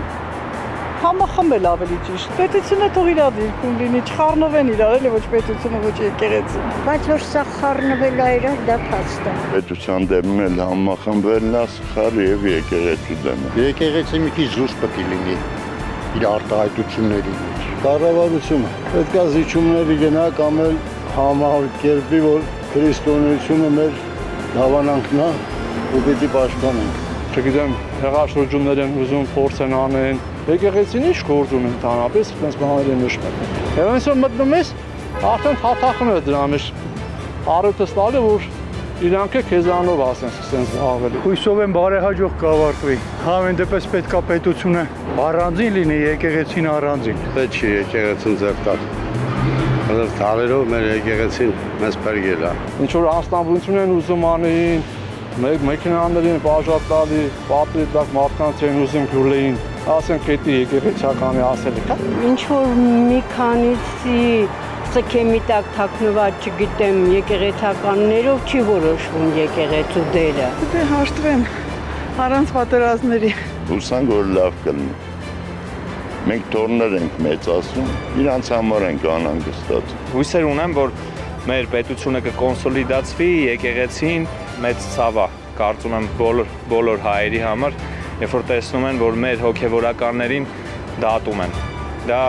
Համախմբել ավելի ճիշտ։ Պետությունը թող իր դիրքում լինի, չխառնվեն իրար, էլի ոչ պետությունը, ոչ եկեղեցին։ Բայց որ սա խառնվել է իրար, դա փաստ է։ Պետության դեմ էլ համախմբելն է սխալ եւ եկեղեցու դեմ։ Եկեղեցին մի քիչ զուսպ պետք է լինի իր արտահայտությունների մեջ։ Կառավարությունը պետք է զիջումների գնա կամ էլ համակերպի, որ քրիստոնեությունը մեր հավանանքն է ու պիտի պաշտպանենք։ Չգիտեմ, հեղաշրջումներ են ուզում փորձ են անեն։ Եկեղեցին ինչ գործում են տանապես, այնպես բաներ են նշվում։ Եվ այսօր մտնում ես, արդեն հաթախում է դրա մեջ առիթը ստալը, որ իրանք է քեզանով ասեն, սկսեն զբաղվել։ Հույսով եմ բարեհաջող կավարտվի։ Համեն դեպս պետք է պետությունը առանձին լինի, եկեղեցին առանձին։ Պետք չի եկեղեցին ձեռքտալ։ Որովհետև թալերով մեր եկեղեցին մեզ պերգել է։ Ինչ որ անստամբություն են ուզում անեին, մեքենաներին բաժատ տալի, պատրի տակ մարդկանց են ուզում գյուլեին, ասենք էդի եկեղեցիականի ասել եք։ Ինչ որ մի քանիսի սքեմի տակ թաքնված, չգիտեմ, եկեղեցականներով չի որոշվում եկեղեցու դերը։ Դե հաշտվեն առանց պատերազմների։ Հուսանք որ լավ կլինի։ Մենք տորներ ենք մեծացում, իրանց համար ենք անհանգստացում։ Հույսեր ունեմ, որ մեր պետությունը կկոնսոլիդացվի, եկեղեցին մեծ ցավ է, կարծում եմ բոլոր հայերի համար, երբ որ տեսնում են, որ մեր հոգևորականներին դատում են։ Դա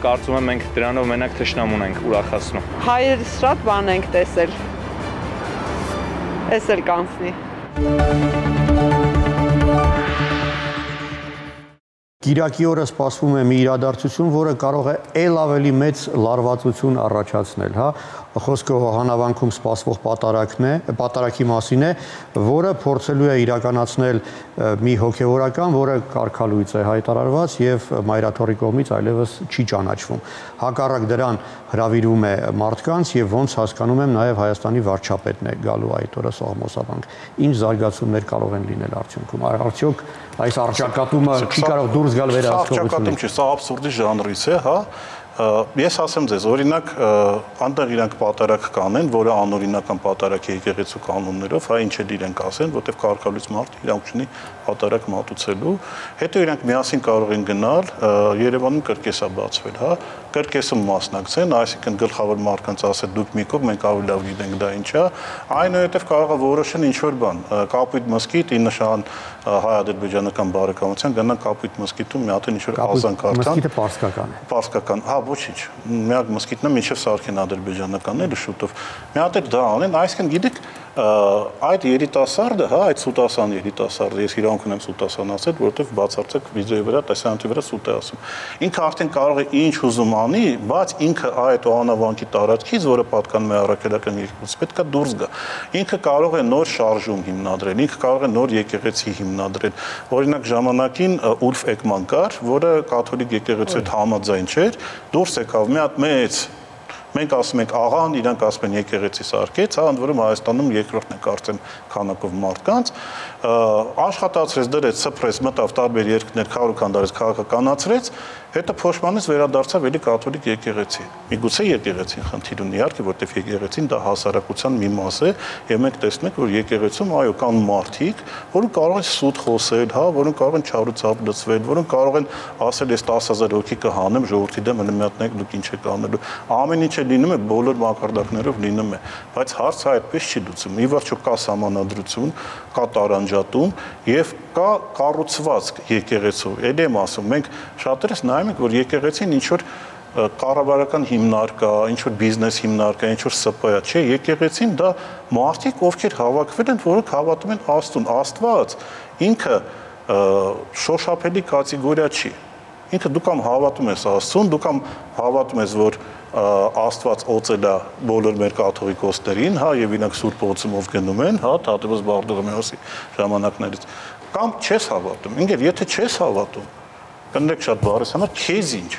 կարծում եմ մենք դրանով մենակ թշնամուն ենք ուրախացնում։ Հայերս շատ բան ենք տեսել։ Էս էլ կանցնի։ Կիրակի օրը սպասվում է մի իրադարձություն, որը կարող է ել ավելի մեծ լարվածություն առաջացնել, հա։ Խոսքը հանավանքում սպասվող պատարագի մասին է, որը փորձելու է իրականացնել մի հոգևորական, որը կարգալույծ է հայտարարված եւ մայրաթորի կողմից այլևս չի ճանաչվում։ Հակառակ դրան հրավիրում է մարդկանց եւ ոնց հասկանում եմ նաեւ Հայաստանի վարչապետն է գալու այդ օրը Սողմոսավանք։ Ինչ զարգացումներ կարող են լինել արդյունքում։ Արդյոք այս արճակատումը չի կարող դուրս գալ վերահսկողությունից։ Արճակատում չի, սա աբսուրդի ժանրից է, հա։ Ես ասեմ ձեզ, օրինակ, անտեղ իրանք պատարակ կանեն, որը անօրինական պատարակ է եկեղեցու կանոններով, հա ինչ էլ իրենք ասեն, որտեղ կարգալույց մարդ իրանք չունի պատարակ մատուցելու, հետո իրանք միասին կարող են գնալ, Երևանում կրկես է բացվել, հա, կրկեսում մասնակցեն, այսինքն գլխավոր մարդկանց ասել դուք մի կողմ, մենք ավելի լավ գիտենք դա ինչ է, այնուհետև կարող է որոշեն ինչ որ բան, Կապույտ մզկիթ, ի նշան հայ-ադրբեջանական բարեկամության գնան Կապույտ մզկիթում մի հատ ինչ որ ազան կարդան։ Մզկիթը պարսկական է։ Պարսկական, հա, ոչինչ։ Միակ մզկիթն է մինչև սարքեն ադրբեջանականն էլ շուտով։ Մի հատ էլ դա անեն, այսինքն գիտեք, այդ երիտասարդը, հա, այդ Սուտասան երիտասարդը, ես իրանք ունեմ Սուտասան ասել, որովհետև բացարձակ վիդեոյի վրա, տեսանյութի վրա Սուտ է ասում։ Ինքը արդեն կարող է ինչ ուզում անի, բայց ինքը այդ անավանքի տարածքից, որը պատկանում է առաքելական երկրից, պետք է դուրս գա։ Ինքը կարող է նոր շարժում հիմնադրել, ինքը կարող է նոր եկեղեցի հիմնադրել։ Օրինակ ժամանակին Ուլֆ Էկման կար, որը կաթոլիկ եկեղեցու հետ համաձայն չէր, դուրս եկավ մի հատ մեծ Մենք ասում ենք աղան, իրանք ասում են եկեղեցի սարքեց, հա, ընդ որում Հայաստանում երկրորդն է կարծեմ քանակով մարդկանց, աշխատացրեց, դրեց, սփռեց, մտավ տարբեր երկրներ, քարոքանդարեց, քաղաքականացրեց, հետո փոշմանից վերադարձավ էլի կաթոլիկ եկեղեցի։ Միգուցե եկեղեցին խնդիր ունի, իհարկե, որտեղ եկեղեցին դա հասարակության մի մաս է, եւ մենք տեսնում ենք, որ եկեղեցում այո կան մարդիկ, որոնք կարող են սուտ խոսել, հա, որոնք կարող են չարուցապ լցվել, որոնք կարող են ասել, ես 10,000 հոգի կհանեմ ժողովրդի դեմ, հնամյատնեք դուք ինչ եք անելու։ Ամեն ինչ լինում է բոլոր մակարդակներով լինում է, բայց հարցը այդպես չի լուծում։ Ի վերջո կա սահմանադրություն, կա տարանջատում եւ կա կառուցվածք եկեղեցու։ Էլի եմ ասում, մենք շատերս նայում ենք, որ եկեղեցին ինչ որ կառավարական հիմնարկ կա, ինչ որ բիզնես հիմնարկ կա, ինչ որ ՍՊ է, չէ, եկեղեցին դա մարդիկ, ովքեր հավաքվել են, որոնք հավատում են Աստծուն։ Աստված ինքը շոշափելի կատեգորիա չի։ Ինքը դու կամ հավատում ես Աստծուն, դու կամ հավատում ես, որ Աստված օծել է բոլոր մեր կաթողիկոսներին, հա, եւ իրանք Սուրբ Օծումով գնում են, հա, Թադևոս Բարդողոմեոսի ժամանակներից, կամ չես հավատում։ Ինքեր, եթե չես հավատում, կներեք շատ բառեսանալ, քեզ ինչ,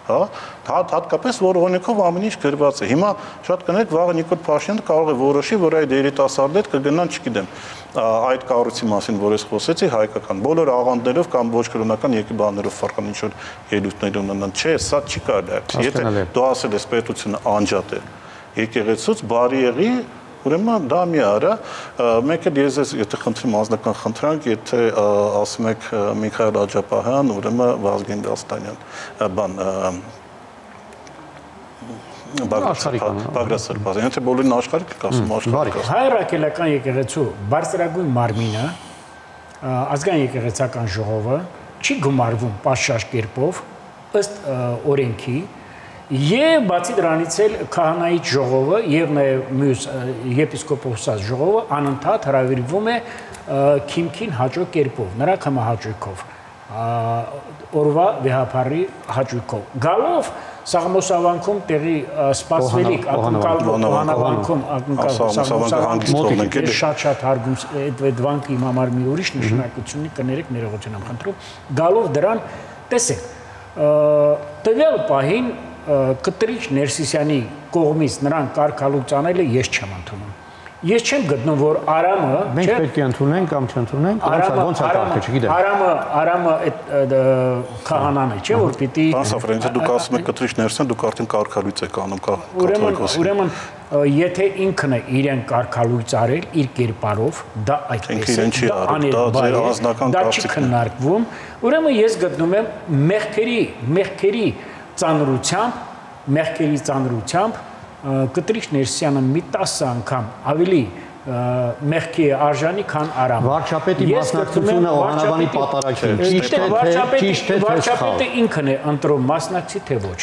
հա, հատկապես որ օրենքով ամեն ինչ գրված է։ Հիմա շատ կներեք, վաղը Նիկոլ Փաշինյանը կարող է որոշի, որ այդ երիտասարդներ կգնան, չգիտեմ, այդ կառույցի մասին, որ ես խոսեցի, հայկական բոլոր աղանդներով կամ ոչ կրոնական եկեղեցիներով ֆարխան ինչ որ ելույթներ ունենան, չէ, սա չի կարելի։ Եթե դու ասել ես պետությունը անջատել եկեղեցուց, բարի եղի ուրեմն դա մի արա, մեկ էլ ես եթե խնդրեմ անձնական խնդրանք, եթե ասում եք Միքայել Աջապահյան, ուրեմն Վազգեն Դաստանյան, բան Բագրատ Սրբազյան, եթե բոլորին աշխարհիկ կասում աշխարհիկ։ Հայ ռակելական եկեղեցու բարձրագույն մարմինը, ազգային եկեղեցական ժողովը չի գումարվում պատշաճ կերպով ըստ օրենքի եւ բացի դրանից էլ քահանայի ժողովը եւ նաեւ մյուս եպիսկոպոսած ժողովը անընդհատ հրավիրվում է քիմքին հաջող կերպով, նրա կամահաճույքով, օրվա վեհապարի հաճույքով։ Գալով Սաղմոսավանքում տեղի սպասվելիք ակնկալվանքում շատ հարգում այդ վանքը իմ համար մի ուրիշ նշանակություն ունի, կներեք ներողություն եմ խնդրում, գալով դրան տեսեք տվյալ պահին Կտրիչ Ներսիսյանի կողմից նրան կարգալուց անելը ես չեմ ընդունում։ Ես չեմ գտնում, որ Արամը, մենք պետք է ընդունենք կամ չընդունենք, ոնց է կարգը, չգիտեմ։ Արամը այդ քահանան է, չէ՞ որ պիտի Բանսաֆրենցը դուք ասում եք Կտրիչ Ներսիսյան, դուք արդեն կարգալույց եք անում կաթոլիկոսի։ Ուրեմն եթե ինքն է իրեն կարգալույց արել իր կերպարով, դա այդպես է, դա աներբար է, դա չի քննարկվում, ուրեմն ես գտնում եմ մեղքերի ծանրությամբ Կտրիչ Ներսիսյանը մի 10 անգամ ավելի մեղքի արժանի, քան Արամը։ Վարչապետի մասնակցությունը Օհանավանի պատարագին, ճիշտ է, վարչապետը ինքն է ընտրում մասնակցի, թե ոչ։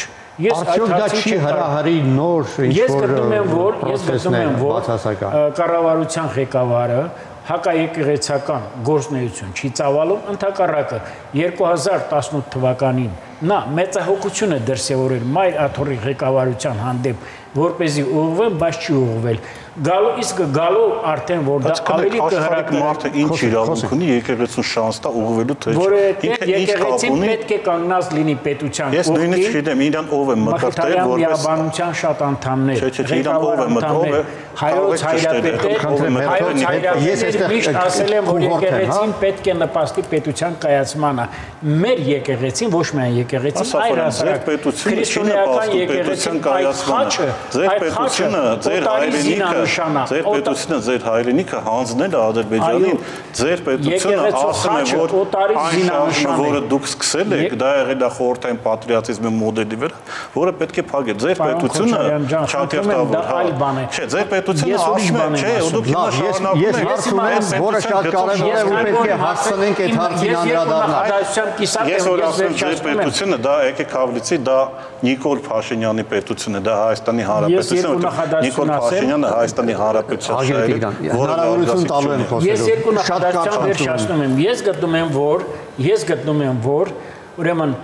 Արդյոք դա չի հրահրի նոր ինչ-որ պրոցեսն է բացասական։ Կառավարության ղեկավարը հակաեկեղեցական գործունեություն չի ծավալում, ընդհակառակը 2018 թվականին նա մեծահոգություն է դրսևորել Մայր Աթոռի ղեկավարության հանդեպ, որպեսզի ուղղվեն, բայց չի ուղղվել։ Իսկ գալով արդեն որ դա ավելի կհրակնի մարդը ինչ իրավունք ունի եկեղեցուն շանս տա ուղղվելու թե ինքը եկեղեցին պետք է կանգնած լինի պետության Ես նույնիսկ չգիտեմ իրան ով է մտածել որպես միաբանության շատ անդամներ իրան ով է մտածել հայոց հայրապետը միշտ ասել են որ եկեղեցին պետք է նպաստի պետության կայացմանը մեր եկեղեցին ոչ միայն եկեղեցին այլ հասարակ քրիստոնեական եկեղեցին կայացմանը ձեր պետությունը ձեր հայրենիքը Ձեր պետությունը, ձեր հայրենիքը հանձնել է Ադրբեջանին, ձեր պետությունը ասում է, որ այն շարժումը, որը դուք սկսել եք, դա եղել է խորհրդային պատրիոտիզմի մոդելի վրա, որը պետք է փակել։ Ձեր պետությունը չակերտավոր, չէ, ձեր պետությունը ասում է, չէ, դուք հիմա շարունակում եք։ Ես հարցում եմ, որը շատ կարևոր է ու պետք է հասցնենք այդ հարցին անդրադառնալ։ Ես որ ասում եմ, ձեր պետությունը, դա եկեք հավլիցի, դա Նիկոլ Փաշինյանի պետությունն է, դա Հայաստանի Հանրապետությունը, Նիկոլ Փաշինյանը Հայաստանի Հանրապետության շահեր է, հնարավորություն տալու եմ խոսելու։ Ես երկու նախադասության վերջացնում եմ։ Ես գտնում եմ, որ ուրեմն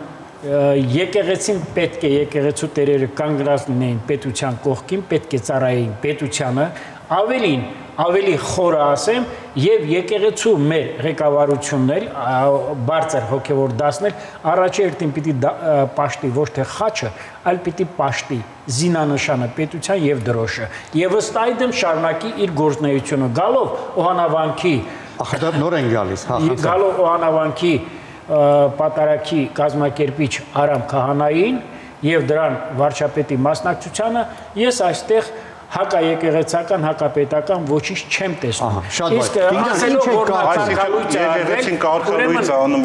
եկեղեցին պետք է եկեղեցու տերերը կանգնած լինեին պետության կողքին, պետք է ծառայեին պետությանը, ավելի խորը ասեմ, եւ եկեղեցու մեր ղեկավարություններ բարձր հոգեվոր դասներ առաջերտին պիտի պաշտի ոչ թե խաչը, այլ պիտի պաշտի զինանշանը պետության եւ դրոշը։ Եվ ըստ այդմ շարունակի իր գործունեությունը գալով Օհանավանքի նոր են գալիս, գալով Օհանավանքի պատարագի կազմակերպիչ Արամ Քահանային եւ դրան վարչապետի մասնակցությանը ես այստեղ հակաեկեղեցական, հակապետական ոչինչ չեմ տեսնում։ Իսկ ասելով որ եկեղեցին կարգալույց անում,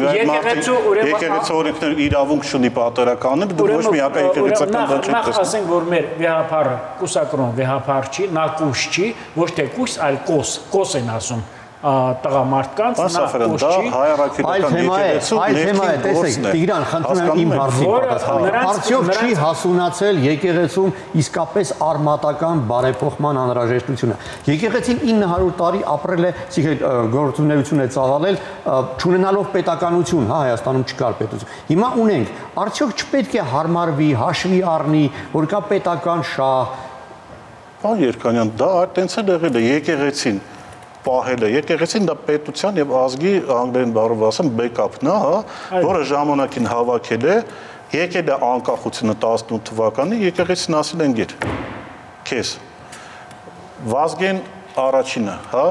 եկեղեցու օրենքներ իրավունք չունի պատերականել, դու ոչ մի հակաեկեղեցական բան չեք տեսնում։ Ասենք որ մեր վեհապարը կուսակրոն վեհապար չի, նա կուս չի, ոչ թե կուս, այլ կոս են ասում տղամարդկանց նա կոս չի։ Այլ թեմա է, տեսեք, Տիգրան, խնդրում եմ իմ հարցին պատասխանել։ Արդյոք չի հասունացել եկեղեցում իսկապես արմատական բարեփոխման անհրաժեշտությունը։ Եկեղեցին 900 տարի ապրել է, գործունեություն է ծավալել, չունենալով պետականություն, Հայաստանում չկար պետություն։ Հիմա ունենք, արդյոք չպետք է հարմարվի, հաշվի առնի, որ կա պետական շահ։ Պարոն Երկանյան, դա այդտենց էլ եղել է եկեղեցին պահել է։ Եկեղեցին դա պետության եւ ազգի անգլերեն բառով ասեմ բեկափն է, հա, որը ժամանակին հավաքել է, եկել է անկախությունը 18 թվականին, եկեղեցին ասել են գեր։ Քեզ Վազգեն առաջինը, հա,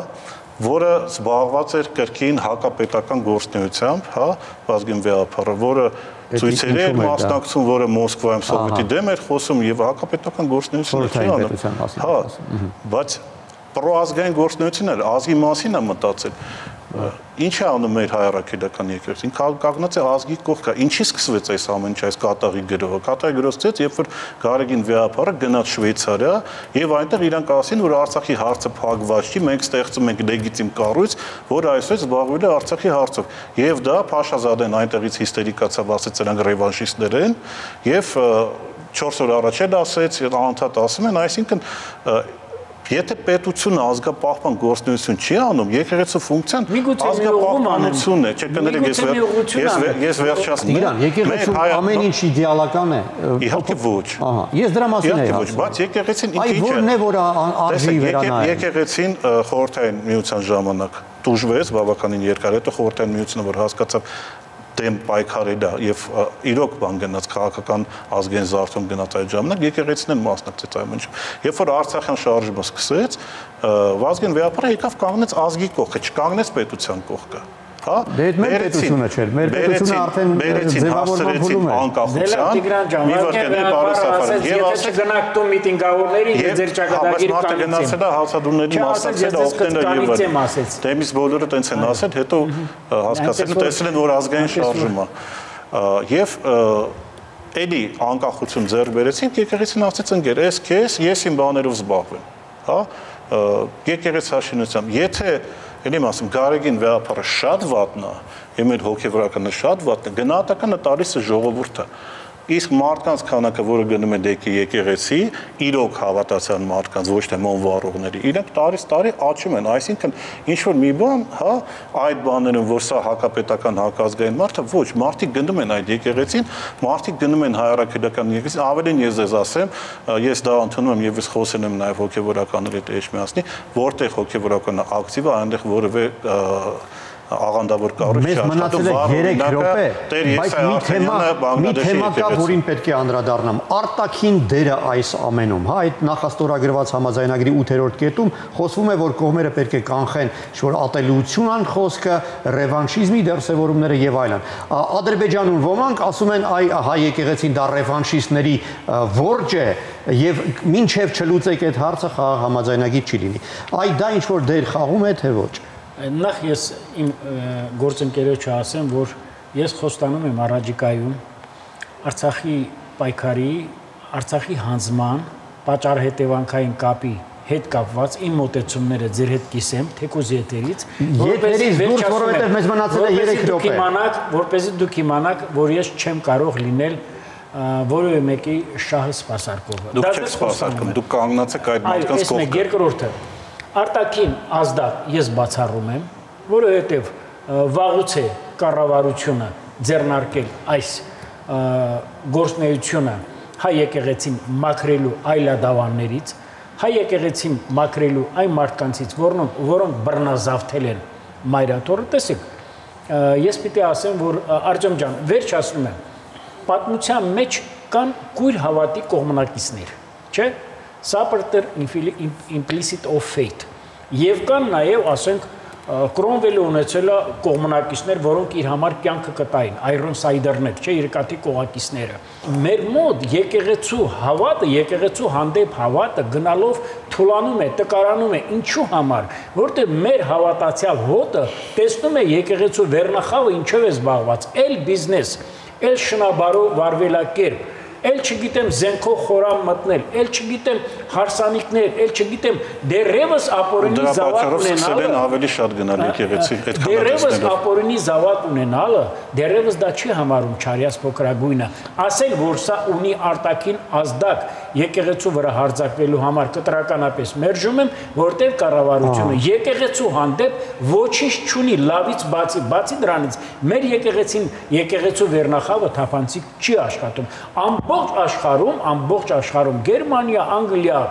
որը զբաղված էր կրկին հակապետական գործունեությամբ, հա, Վազգեն վեհապարը, որը ցույցերի էր մասնակցում, որը Մոսկվայում սովետի դեմ էր խոսում եւ հակապետական գործունեություն չի անում։ Հա, բայց պրոազգային գործունեություններ, ազգի մասին է մտածել։ Ինչ է անում մեր հայրաքելական եկեղեցին, կանգնած է ազգի կողքը, ինչի սկսվեց այս ամեն ինչ, այս կատաղի գրոհը։ Կատաղի գրոհը սկսեց, երբ որ Գարեգին Վեհապարը գնաց Շվեյցարիա, եւ այնտեղ իրանք ասին, որ Արցախի հարցը փակված չի, մենք ստեղծում ենք լեգիտիմ կառույց, որը այսօր զբաղվել է Արցախի հարցով։ Եվ դա Փաշազադեն այնտեղից հիստերիկացավ, ասեց նրանք ռևանշիստներ են, եւ 4 օր առաջ էլ ասեց, անդադ ասում են, այսինքն եթե պետությունը ազգապահպան գործունեություն չի անում, եկեղեցու ֆունկցիան ազգապահպանությունն է, չէ՞ կներեք ես վերջացնում եմ։ Եկեղեցու ամեն ինչ իդեալական է։ Իհարկե ոչ։ Ահա, ես դրա մասին եմ ասում։ Բայց եկեղեցին ինքը ինչ է։ Որն է, որ արժի վերանայել։ Եկեղեցին խորհրդային միության ժամանակ տուժվեց բավականին երկար, հետո խորհրդային միությունը որ հասկացավ դեմ պայքարելա եւ իրոք բան գնաց քաղաքական ազգային զարթում գնաց այդ ժամանակ եկեղեցին են մասնակցեց այն ինչը երբ որ Արցախյան շարժումը սկսեց Վազգեն Վեհապարը եկավ կանգնեց ազգի կողքը չկանգնեց պետության կողքը հա դե մեր պետությունը չէր մեր պետությունը արդեն ձևավորման փուլում է անկախության մի վարքերի բարեսաֆարը եւ ասեց գնաք տուն միտինգավորների եւ ձեր ճակատագիր կանից գնացել է հացադուների մասնակցել օգտել եւ դեմից բոլորը տենց են ասել հետո հասկացել ու տեսել են որ ազգային շարժում է եւ էլի անկախություն ձեռք բերեցին եկեղեցին ասեց ընկեր ես քեզ ես իմ բաներով զբաղվեմ հա եկեղեցաշինությամբ եթե Էլի ասում Գարեգին Վեհապարը շատ վատնա, եւ մեր հոգեվորականը շատ վատնա, գնահատականը տալիս է ժողովուրդը։ Իսկ մարդկանց քանակը, որը գնում է եկեղեցի, իրոք հավատացան մարդկանց, ոչ թե մոնվառողների, իրենք տարի աճում են, այսինքն ինչ որ մի բան, հա, այդ բաներում, որ սա հակապետական հակազգային մարդը, ոչ, մարդիկ գնում են այդ եկեղեցին, մարդիկ գնում են հայրաքելական եկեղեցին, ավելին ես ձեզ ասեմ, ես դա ընդունում եմ եւ ես խոսել եմ նաեւ հոգեվորականների հետ էջմիածնի, որտեղ հոգեվորականը ակտիվ է, այնտեղ որևէ աղանդավոր կառույց չի աշխատում վառ 3 րոպե, բայց մի թեմա կա, որին պետք է անդրադառնամ։ Արտաքին դերը այս ամենում, հա, այդ նախաստորագրված համաձայնագրի 8-րդ կետում խոսվում է, որ կողմերը պետք է կանխեն ինչ-որ ատելություն ան խոսքը, ռևանշիզմի դրսևորումները եւ այլն։ Ադրբեջանում ոմանք ասում են, այ հայ եկեղեցին դա ռևանշիստների որջ է եւ մինչեւ չլուծեք այդ հարցը խաղաղ համաձայնագիր չի լինի։ Այ դա ինչ որ դեր խաղում է թե ոչ։ Նախ ես իմ գործընկերոջը ասեմ, որ ես խոստանում եմ առաջիկայում Արցախի պայքարի, Արցախի հանձնման, պատճառ-հետևանքային կապի հետ կապված իմ մոտեցումները ձեր հետ կիսեմ, թեկուզ եթերից, որովհետև մեզ մնացել է 3 րոպե, որպեսզի դուք իմանաք, որ ես չեմ կարող լինել որևէ մեկի շահը սպասարկողը։ Դուք չեք սպասարկում, դուք կանգնած եք այդ մարդկանց կողքը։ Երկրորդը Արտաքին ազդակ ես բացառում եմ, որովհետև վաղուց է կառավարությունը ձեռնարկել այս գործունեությունը հայ եկեղեցին մաքրելու այլադավաններից, հայ եկեղեցին մաքրելու այն մարդկանցից, որոնք բռնազավթել են մայրաթորը, տեսեք, ես պիտի ասեմ, որ Արտյոմ ջան, վերջ ասում եմ, պատմության մեջ կան կույր հավատի կողմնակիցներ, չէ՞։ Supporter implicit of fate եւ կան նաեւ ասենք Կրոնվելը ունեցել է կողմնակիցներ, որոնք իր համար կյանքը կտային, այրոնսայդերներ, չէ, երկաթի կողակիցները։ Մեր մոտ եկեղեցու հավատը, եկեղեցու հանդեպ հավատը գնալով թուլանում է, տկարանում է, ինչու համար, որտեղ մեր հավատացյալ հոտը տեսնում է եկեղեցու վերնախավը ինչով է զբաղված, էլ բիզնես, էլ շնաբարո վարվելակերպ, էլ չգիտեմ զենքով խորամ մտնել, էլ չգիտեմ հարսանիքներ, էլ չգիտեմ դերևս ապօրինի զավակ ունենալը, ավելի շատ գնալ եկեղեցի, դերևս ապօրինի զավակ ունենալը, դերևս դա չի համարում չարյաց փոքրագույնը, ասել որ սա ունի արտաքին ազդակ եկեղեցու վրա հարձակվելու համար կտրականապես մերժում եմ, որտեղ կառավարությունը եկեղեցու հանդեպ ոչինչ չունի լավից բացի դրանից մեր եկեղեցու վերնախավը թափանցիկ չի աշխատում, ամբողջ աշխարհում Գերմանիա, Անգլիա,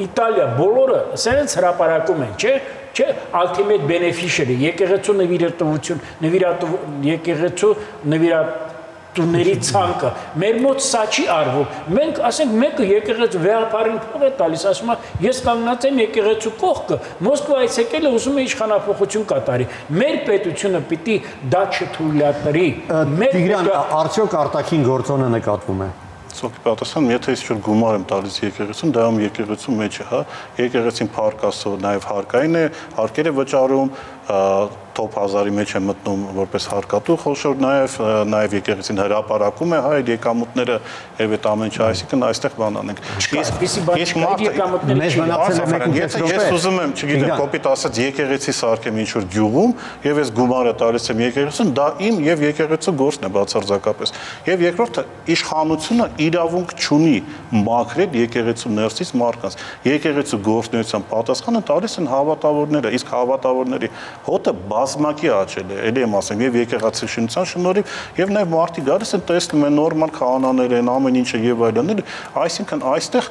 Իտալիա բոլորը սենց հրապարակում են, չէ, ultimate beneficiary, եկեղեցու նվիրատուների ցանկը։ Մեր մոտ սա չի արվում։ Մենք ասենք մեկը եկեղեցու Վեհապարին փող է տալիս, ասում է, ես կանգնած եմ եկեղեցու կողքը, Մոսկվայից եկել է ուզում է իշխանափոխություն կատարի։ Մեր պետությունը պիտի դա չթույլատրի։ Տիգրան, արդյոք արտաքին գործոնը նկատվում է։ Սոկի պատասխան, եթե ես ինչ-որ գումար եմ տալիս եկեղեցուն, դա ում եկեղեցու մեջ է, հա, եկեղեցին փառք Աստծո, նաև հարկային է, հարկեր է վճարում, top 1000-ի մեջ է մտնում որպես հարկատու խոշոր, նաև եկեղեցին հրապարակում է այդ եկամուտները եւ այդ ամեն ինչը, այսինքն այստեղ բան անենք։ Ես ուզում եմ, չգիտեմ, կոպիտ ասած եկեղեցի սարքեմ ինչ-որ գյուղում եւ ես գումարը տալիս եմ եկեղեցուն, դա իմ եւ եկեղեցու գործն է բացարձակապես։ Եվ երկրորդը, իշխանությունը իրավունք չունի մաքրել եկեղեցու ներսից մարդկանց։ Եկեղեցու գործունեության պատասխանը տալիս են հավատավորները, իսկ հավատավորների հոտը բազմակի աճել է, ելի եմ ասեմ, եւ եկեղեցաշինության շնորհիվ, եւ նաեւ մարդիկ գալիս են տեսնում են նորմալ քահանաներ են, ամեն ինչը եւ այլն, այսինքն այստեղ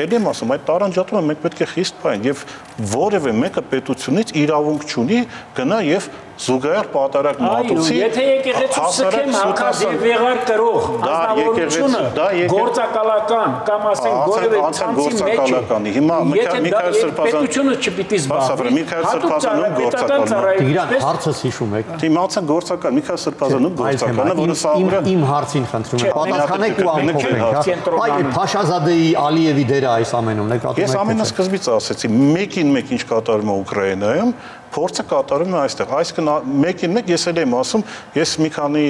ելի եմ ասում, այդ տարանջատումը մենք պետք է խիստ փայենք եւ որևէ մեկը պետությունից իրավունք չունի գնա եւ զուգահեռ պատարակ մատուցի։ Եթե եկեղեցու սքեմ հակած եւ վեղար կրող ազնվորությունը գործակալական կամ ասենք որևէ ցանցի մեջ է։ Հիմա Միքայել Սրբազան պետությունը չպիտի զբաղվի։ Միքայել Սրբազանում գործակալն է։ Տիգրան, հարցս հիշում եք։ Դիմացան գործակալ Միքայել Սրբազանում գործակալն է, որը սա իմ հարցին խնդրում եմ, պատասխանեք ու ամփոփենք, հա։ Այդ Փաշազադեի Ալիևի դերը այս ամենում նկատում եք։ Ես ամենասկզբից ասեցի, մեկին մեկ ինչ կատարում է Ուկրաինայում, փորձը կատարում է այստեղ։ Այսինքն մեկին մեկ ես էլ եմ ասում, ես մի քանի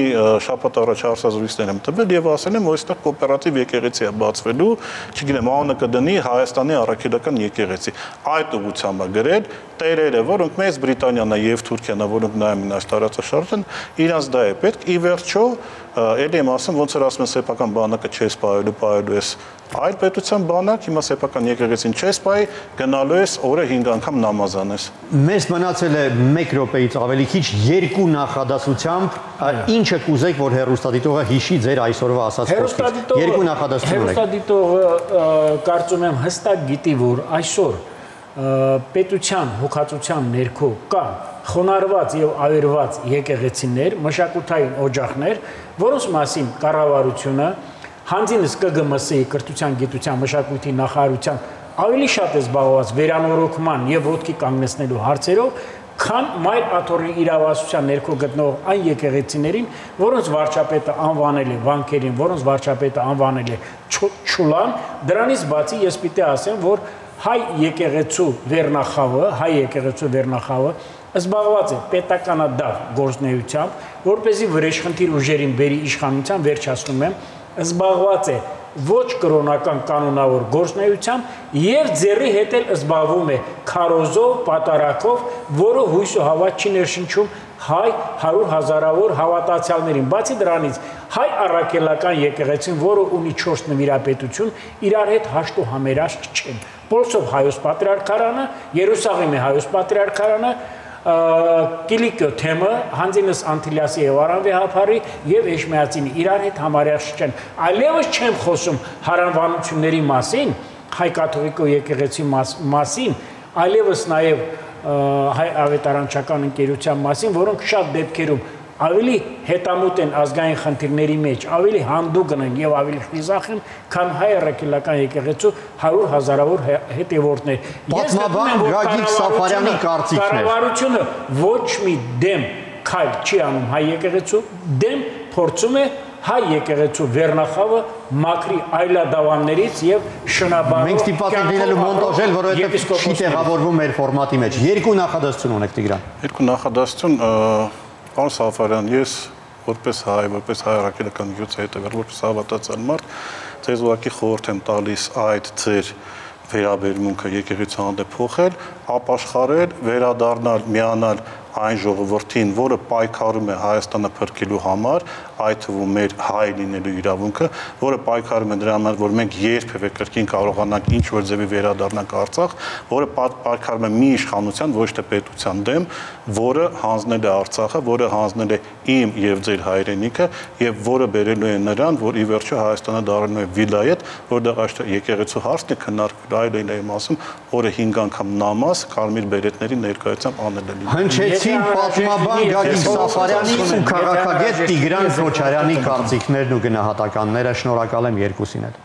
շաբաթ առաջ հարցազրույցներ եմ տվել եւ ասել եմ, որ այստեղ կոոպերատիվ եկեղեցի է բացվելու, չգիտեմ, անունը կդնի Հայաստանի առաքելական եկեղեցի։ Այդ ուղղությամբ է գրել տերերը, որոնք մեծ Բրիտանիան է եւ Թուրքիան է, որոնք նայում են այս տարածաշրջան, իրանց դա է պետք։ Ի վերջո, ելի եմ ասում, ոնց որ ասում են սեփական բանակը չես պահելու ես այլ պետության բանակ, հիմա սեփական եկեղեցին չես պահի, գնալու ես օրը 5 անգամ նամազ անես։ Մեզ մնացել է 1 րոպեից ավելի քիչ, 2 նախադասությամբ, ինչը կուզեք, որ հեռուստադիտողը հիշի ձեր այսօրվա ասած խոսքից։ 2 նախադասություն ունեք։ Հեռուստադիտողը կարծում եմ հստակ գիտի, որ այսօր պետության հոգացության ներքո կա խոնարհված եւ ավերված եկեղեցիներ, մշակութային օջախներ, որոնց մասին կառավարությունը հանձինս ԿԳՄՍ-ի կրթության, գիտության, մշակույթի նախարարության ավելի շատ է զբաղված վերանորոգման եւ ոտքի կանգնեցնելու հարցերով, քան մայր աթոռի իրավասության ներքո գտնող այն եկեղեցիներին, որոնց վարչապետը անվանել է վանքերին, որոնց վարչապետը անվանել է Չուլան, դրանից բացի ես պիտի ասեմ, որ հայ եկեղեցու վերնախավը զբաղված է պետականադար գործունեությամբ, որպեսզի վրեժխնդիր ուժերին բերի իշխանության, վերջացնում եմ, զբաղված է ոչ կրոնական կանոնավոր գործունեությամբ եւ ձեռի հետ էլ զբաղվում է քարոզով, պատարակով, որը հույս ու հավատ չի ներշնչում հայ 100,000-ավոր հավատացյալներին։ Բացի դրանից, հայ առաքելական եկեղեցին, որը ունի 4 նվիրապետություն, իրար հետ հաշտ ու համերաշխ չեն։ Պոլսով հայոց պատրիարքարանը, Երուսաղեմի հայոց պատրիարքարանը, Կիլիկիո թեմը, Հանձինս Անտիլիասի եւ Արանվեհափարի եւ Էշմիածինի իրար հետ համարյաշ չեն։ Այլևս չեմ խոսում հարանվանությունների մասին, հայ կաթողիկո եկեղեցի մասին, այլևս նաեւ հայ ավետարանչական ընկերության մասին, որոնք շատ դեպքերում ավելի հետամուտ են ազգային խնդիրների մեջ, ավելի հանդուգն են եւ ավելի խիզախ են, քան հայ առաքելական եկեղեցու 100,000-ավոր հետևորդներ։ Պատմաբան Գագիկ Սաֆարյանի կարծիքն է։ Կառավարությունը ոչ մի դեմ քայլ չի անում հայ եկեղեցու, դեմ փորձում է հայ եկեղեցու վերնախավը մաքրի այլադավաններից եւ շնաբարով։ Մենք ստիպված ենք լինելու մոնտաժել, որովհետեւ չի տեղավորվում մեր ֆորմատի մեջ։ 2 նախադասություն ունեք Տիգրան։ 2 նախադասություն, պարոն Սաֆարյան, ես որպես հայ առաքելական գյուղի հետևյալ, որպես հավատացյալ մարդ, ձեզ ուղղակի խորհուրդ եմ տալիս այդ ձեր վերաբերմունքը եկեղեցու հանդեպ փոխել, ապաշխարել, վերադառնալ, միանալ այն ժողովրդին, որը պայքարում է Հայաստանը փրկելու համար, այդ թվում մեր հայ լինելու իրավունքը, որը պայքարում է դրա համար, որ մենք երբևէ կրկին կարողանանք ինչ-որ ձևի վերադառնանք Արցախ, որը պայքարում է մի իշխանության, ոչ թե պետության դեմ, որը հանձնել է Արցախը, որը հանձնել է իմ եւ ձեր հայրենիքը եւ որը բերելու է նրան, որ ի վերջո Հայաստանը դառնալու է վիլայետ, որտեղ ոչ թե եկեղեցու հարցն է քննարկվել, այլ եմ ասում, օրը 5 անգամ նամազ կարմիր բերետների ներկայությամբ անել է։ Հնչեցին պատմաբան Գագիկ Սաֆարյանի ու քաղաքագետ Տիգրան Քոչարյանի կարծիքներն ու գնահատականները, շնորհակալ եմ երկուսին էլ։